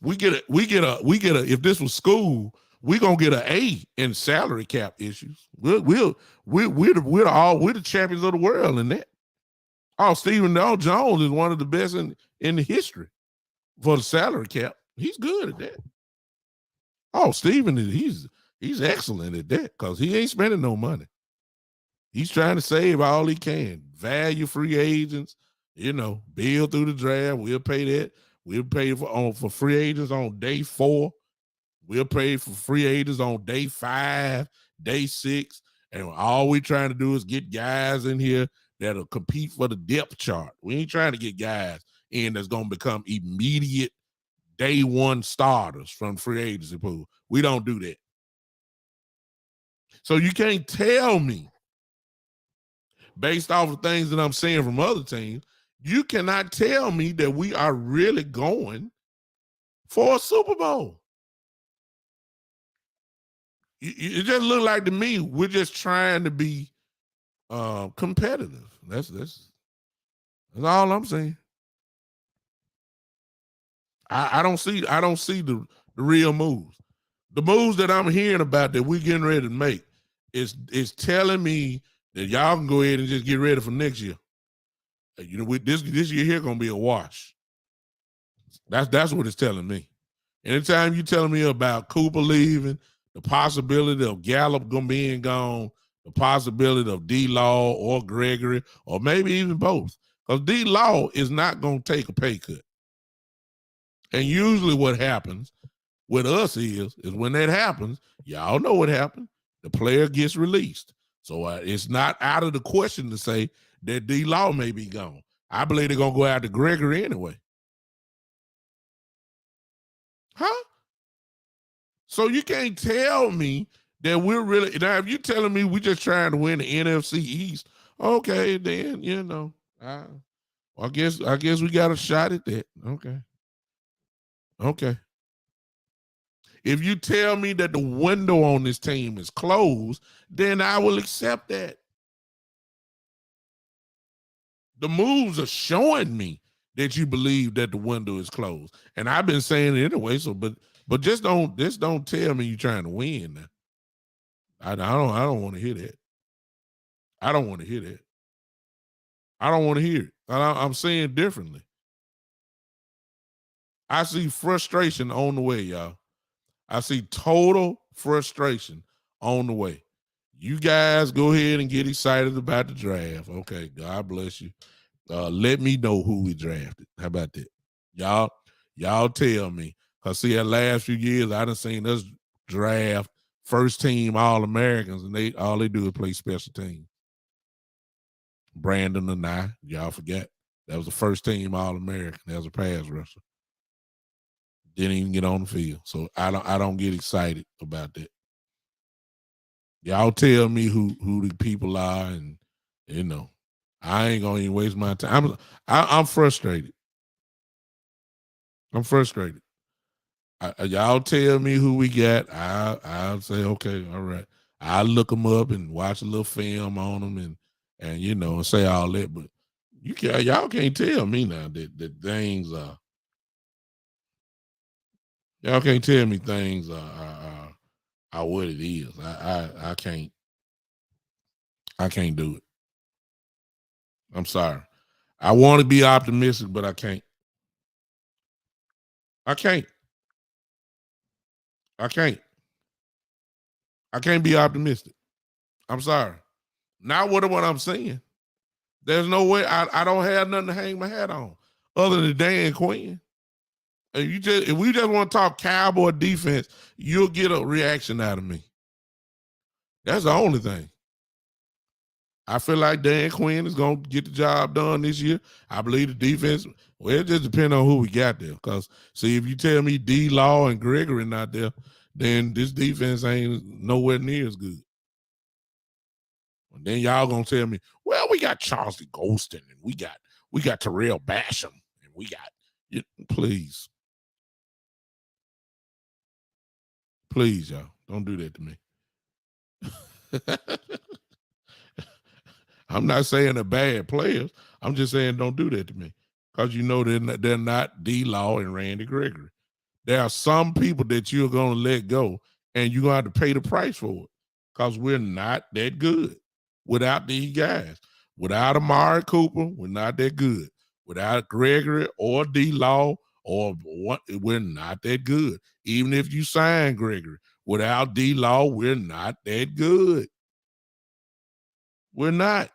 We get a, if this was school, we're gonna get an A in salary cap issues. We're the champions of the world in that. Oh, Stephen L. Jones is one of the best in the history for the salary cap. He's good at that. Oh, Stephen, he's excellent at that because he ain't spending no money. He's trying to save all he can. Value free agents, build through the draft. We'll pay that. We'll pay for free agents on day 4. We'll pay for free agents on day 5, day 6. And all we're trying to do is get guys in here that'll compete for the depth chart. We ain't trying to get guys in that's going to become immediate day 1 starters from free agency pool. We don't do that. So you can't tell me, based off of things that I'm seeing from other teams, you cannot tell me that we are really going for a Super Bowl. It just look like to me we're just trying to be competitive. That's all I'm saying. I don't see the real moves. The moves that I'm hearing about that we're getting ready to make is telling me that y'all can go ahead and just get ready for next year. This year here gonna be a wash. That's what it's telling me. Anytime you telling me about Cooper leaving, the possibility of Gallup being gone, the possibility of D-Law or Gregory, or maybe even both, because D-Law is not going to take a pay cut. And usually what happens with us is when that happens, y'all know what happened. The player gets released. So it's not out of the question to say that D-Law may be gone. I believe they're going to go after Gregory anyway. Huh? So you can't tell me that we're really, now if you're telling me we're just trying to win the NFC East, okay, then, I guess we got a shot at that. Okay. If you tell me that the window on this team is closed, then I will accept that. The moves are showing me that you believe that the window is closed. And I've been saying it anyway, but just don't tell me you're trying to win now. I don't want to hear that. I don't want to hear that. I don't want to hear it. I'm saying differently. I see frustration on the way, y'all. I see total frustration on the way. You guys go ahead and get excited about the draft. Okay, God bless you. Let me know who we drafted. How about that? Y'all tell me. Because see, the last few years, I done seen us draft first team All-Americans, and all they do is play special teams. Brandon and I, y'all forget, that was the first team All-American. That was a pass rusher. Didn't even get on the field. So I don't get excited about that. Y'all tell me who the people are, and I ain't gonna even waste my time. I'm frustrated. I'm frustrated. Y'all tell me who we got. I'll say, okay, all right. I'll look them up and watch a little film on them and say all that. But y'all can't tell me now that things are. Y'all can't tell me things are what it is. I can't do it. I'm sorry. I want to be optimistic, but I can't. I can't be optimistic. I'm sorry. Not what I'm saying. There's no way I don't have nothing to hang my hat on other than Dan Quinn. If we just want to talk Cowboy defense, you'll get a reaction out of me. That's the only thing. I feel like Dan Quinn is going to get the job done this year. I believe the defense, well, it just depends on who we got there. Because, see, if you tell me D-Law and Gregory not there, then this defense ain't nowhere near as good. And then y'all going to tell me, well, we got Chauncey Golston, and we got Terrell Basham, and we got, please. Please, y'all, don't do that to me. I'm not saying they're bad players. I'm just saying don't do that to me, because you know they're not D-Law and Randy Gregory. There are some people that you're going to let go, and you're going to have to pay the price for it, because we're not that good without these guys. Without Amari Cooper, we're not that good. Without Gregory or D-Law, we're not that good. Even if you sign Gregory, without D-Law, we're not that good. We're not.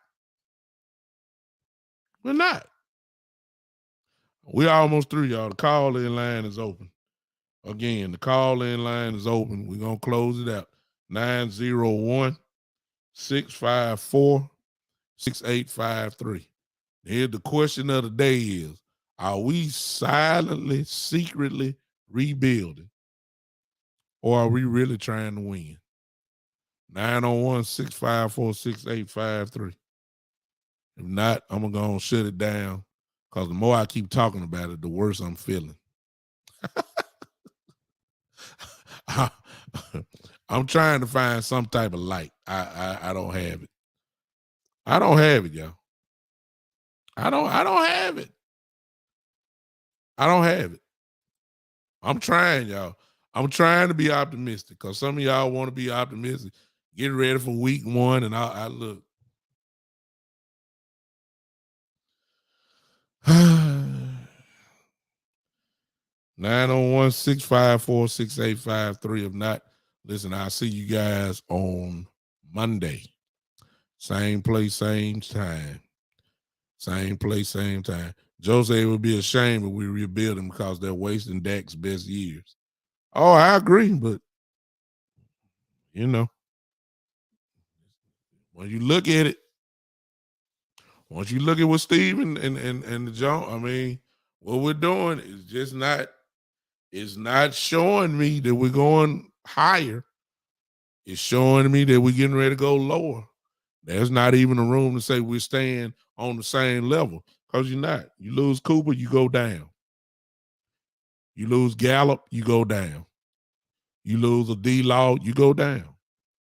We're not. We're almost through, y'all. The call-in line is open. Again, the call-in line is open. We're going to close it out. 901-654-6853. Here's the question of the day is, are we silently, secretly rebuilding, or are we really trying to win? 901-654-6853. If not, I'm going to go and shut it down, because the more I keep talking about it, the worse I'm feeling. I'm trying to find some type of light. I don't have it. I don't have it, y'all. I don't have it. I don't have it. I'm trying, y'all. I'm trying to be optimistic, because some of y'all want to be optimistic. Get ready for week 1, and I look. 901-654-6853. If not, listen, I'll see you guys on Monday. Same place, same time. Same place, same time. Joe said it would be a shame if we rebuild them, because they're wasting Dak's best years. Oh, I agree, but you know, when you look at it, once you look at what Steve and the John, I mean, what we're doing is just not, it's not showing me that we're going higher. It's showing me that we're getting ready to go lower. There's not even a room to say we're staying on the same level, because you're not. You lose Cooper, you go down. You lose Gallup, you go down. You lose a D-Law, you go down.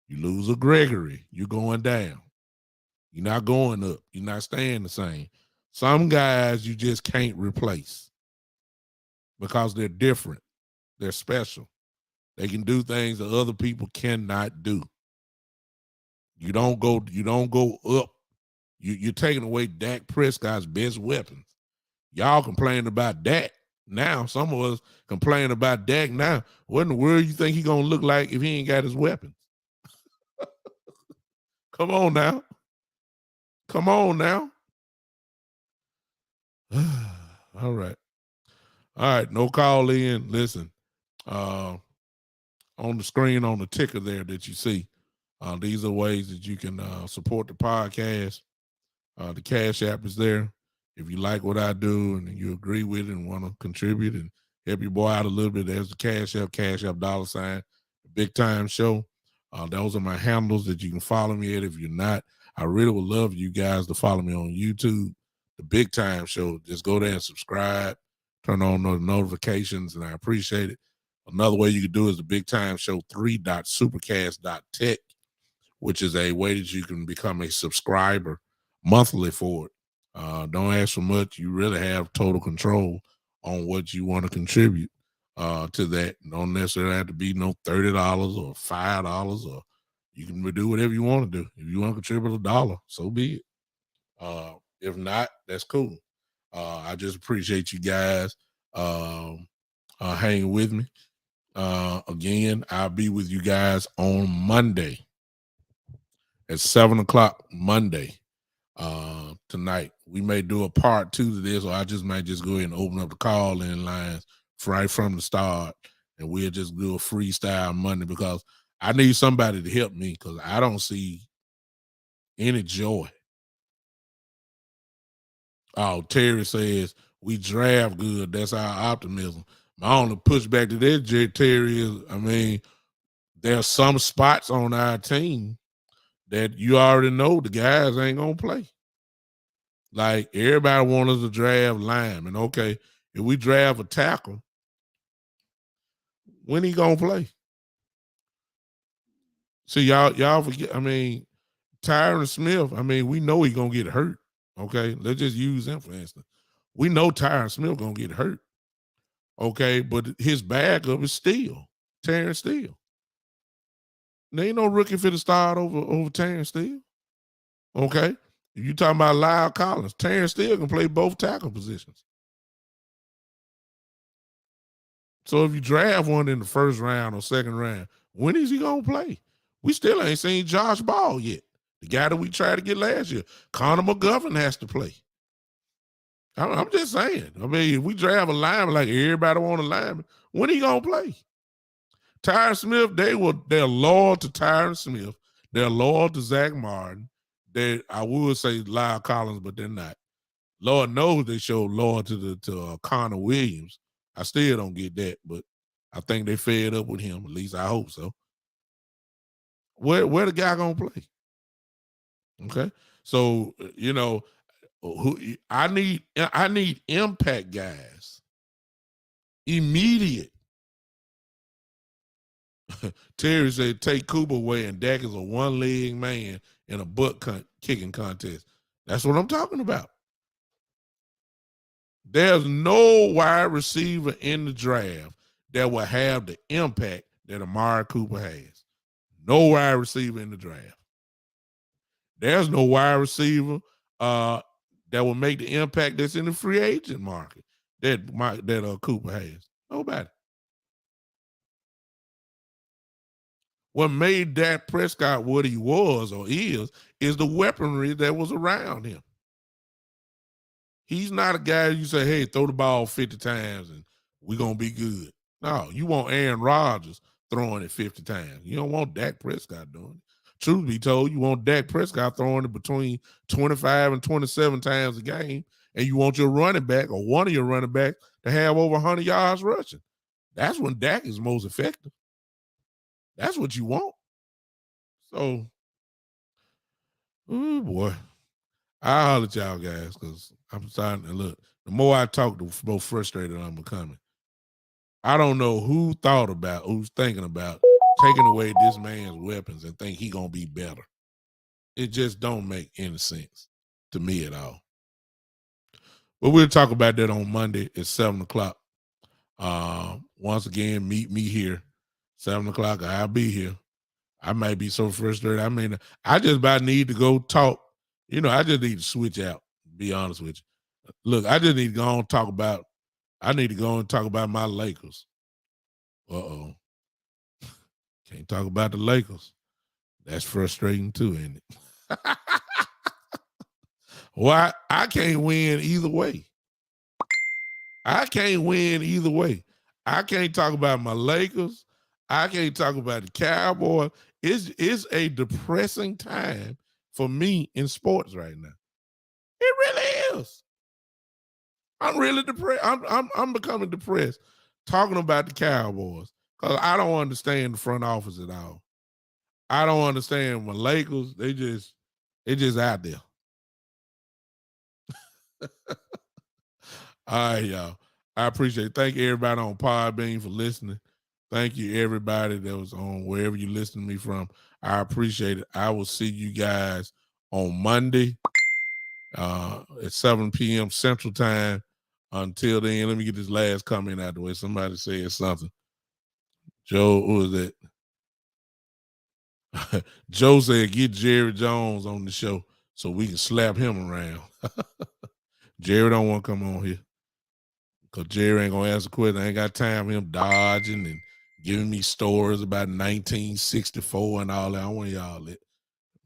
You lose a Gregory, you're going down. You're not going up. You're not staying the same. Some guys you just can't replace, because they're different. They're special. They can do things that other people cannot do. You don't go up. You're taking away Dak Prescott's best weapons. Y'all complain about Dak now. Some of us complain about Dak now. What in the world you think he gonna look like if he ain't got his weapons? Come on now. Come on now. All right. All right. No call in. Listen, on the screen on the ticker there that you see, these are ways that you can support the podcast. The Cash App is there. If you like what I do and you agree with it and want to contribute and help your boy out a little bit, there's the Cash App $, Big Time Show. Those are my handles that you can follow me at. If you're not, I really would love you guys to follow me on YouTube, the Big Time Show. Just go there and subscribe, turn on the notifications, and I appreciate it. Another way you can do is the Big Time Show 3.supercast.tech, which is a way that you can become a subscriber monthly for it. Don't ask for much. You really have total control on what you want to contribute to that. Don't necessarily have to be no $30 or $5, or you can do whatever you want to do. If you want to contribute $1, so be it. If not, that's cool. I just appreciate you guys hanging with me. Again, I'll be with you guys on Monday at 7:00 Monday. Tonight we may do a part 2 to this, or I just might just go ahead and open up the call-in lines right from the start, and we'll just do a freestyle Monday, because I need somebody to help me, because I don't see any joy. Oh, Terry says we draft good. That's our optimism. My only pushback to that, Terry, is, I mean, there are some spots on our team that you already know the guys ain't gonna play. Like, everybody wants us to draft linemen. Okay, if we draft a tackle, when he gonna play? See, y'all forget. I mean, Tyron Smith. I mean, we know he's gonna get hurt. Okay, let's just use him for instance. We know Tyron Smith gonna get hurt. Okay, but his backup is Steele, Terrence Steele. There ain't no rookie for the start over Terrence Steele. Okay, if you talking about Lyle Collins, Terrence Steele can play both tackle positions. So if you draft one in the first round or second round, when is he gonna play? We still ain't seen Josh Ball yet. The guy that we tried to get last year. Connor McGovern has to play. I'm just saying. I mean, if we draft a lineman like everybody want a lineman, when he gonna play? Tyron Smith, they're loyal to Tyron Smith. They're loyal to Zach Martin. I would say Lyle Collins, but they're not. Lord knows they showed loyalty to Connor Williams. I still don't get that, but I think they fed up with him. At least I hope so. Where the guy gonna play? Okay, so I need impact guys, immediate. Terry said, "Take Cooper away, and Dak is a one-leg man in a butt kicking contest." That's what I'm talking about. There's no wide receiver in the draft that will have the impact that Amari Cooper has. No wide receiver in the draft. There's no wide receiver that will make the impact that's in the free agent market that Cooper has. Nobody. What made Dak Prescott what he was or is the weaponry that was around him. He's not a guy you say, hey, throw the ball 50 times and we're going to be good. No, you want Aaron Rodgers throwing it 50 times. You don't want Dak Prescott doing it. Truth be told, you want Dak Prescott throwing it between 25 and 27 times a game, and you want your running back or one of your running backs to have over 100 yards rushing. That's when Dak is most effective. That's what you want. So, oh boy. I'll holler at y'all guys because I'm starting to look. The more I talk, the more frustrated I'm becoming. I don't know who's thinking about taking away this man's weapons and think he gonna be better. It just don't make any sense to me at all. But we'll talk about that on Monday at 7:00. Once again, meet me here, 7:00. I'll be here. I might be so frustrated. I mean, I just about need to go talk. I just need to switch out, be honest with you. Look, I just need to go and talk about my Lakers. Uh-oh. Can't talk about the Lakers. That's frustrating too, ain't it? Well, I can't win either way. I can't win either way. I can't talk about my Lakers. I can't talk about the Cowboys. It's a depressing time for me in sports right now. It really is. I'm really depressed. I'm becoming depressed talking about the Cowboys because I don't understand the front office at all. I don't understand my Lakers. They just out there. All right, y'all. I appreciate it. Thank you everybody on Podbean for listening. Thank you everybody that was on wherever you listen to me from. I appreciate it. I will see you guys on Monday at 7 p.m. Central Time. Until then, let me get this last comment out the way. Somebody said something. Joe, who is that? Joe said, get Jerry Jones on the show so we can slap him around. Jerry don't want to come on here because Jerry ain't going to answer questions. I ain't got time for him dodging and giving me stories about 1964 and all that. I want y'all that.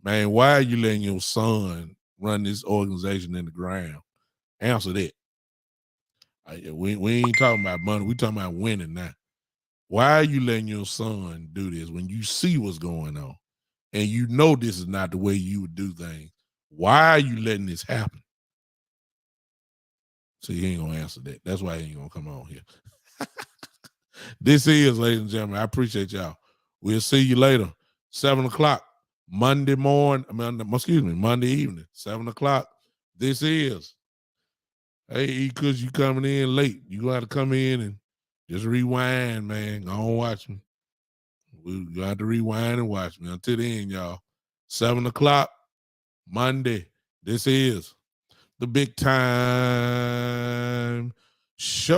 Man, why are you letting your son run this organization in the ground? Answer that. We ain't talking about money. We talking about winning now. Why are you letting your son do this when you see what's going on and you know this is not the way you would do things? Why are you letting this happen? So he ain't gonna answer that. That's why he ain't gonna come on here. This is, ladies and gentlemen, I appreciate y'all. We'll see you later. 7:00 Monday morning. Monday evening, 7:00. This is. Hey, because you coming in late. You got to come in and just rewind, man. Go on, watch me. We got to rewind and watch me. Until then, y'all, 7 o'clock Monday. This is the Big Time Show.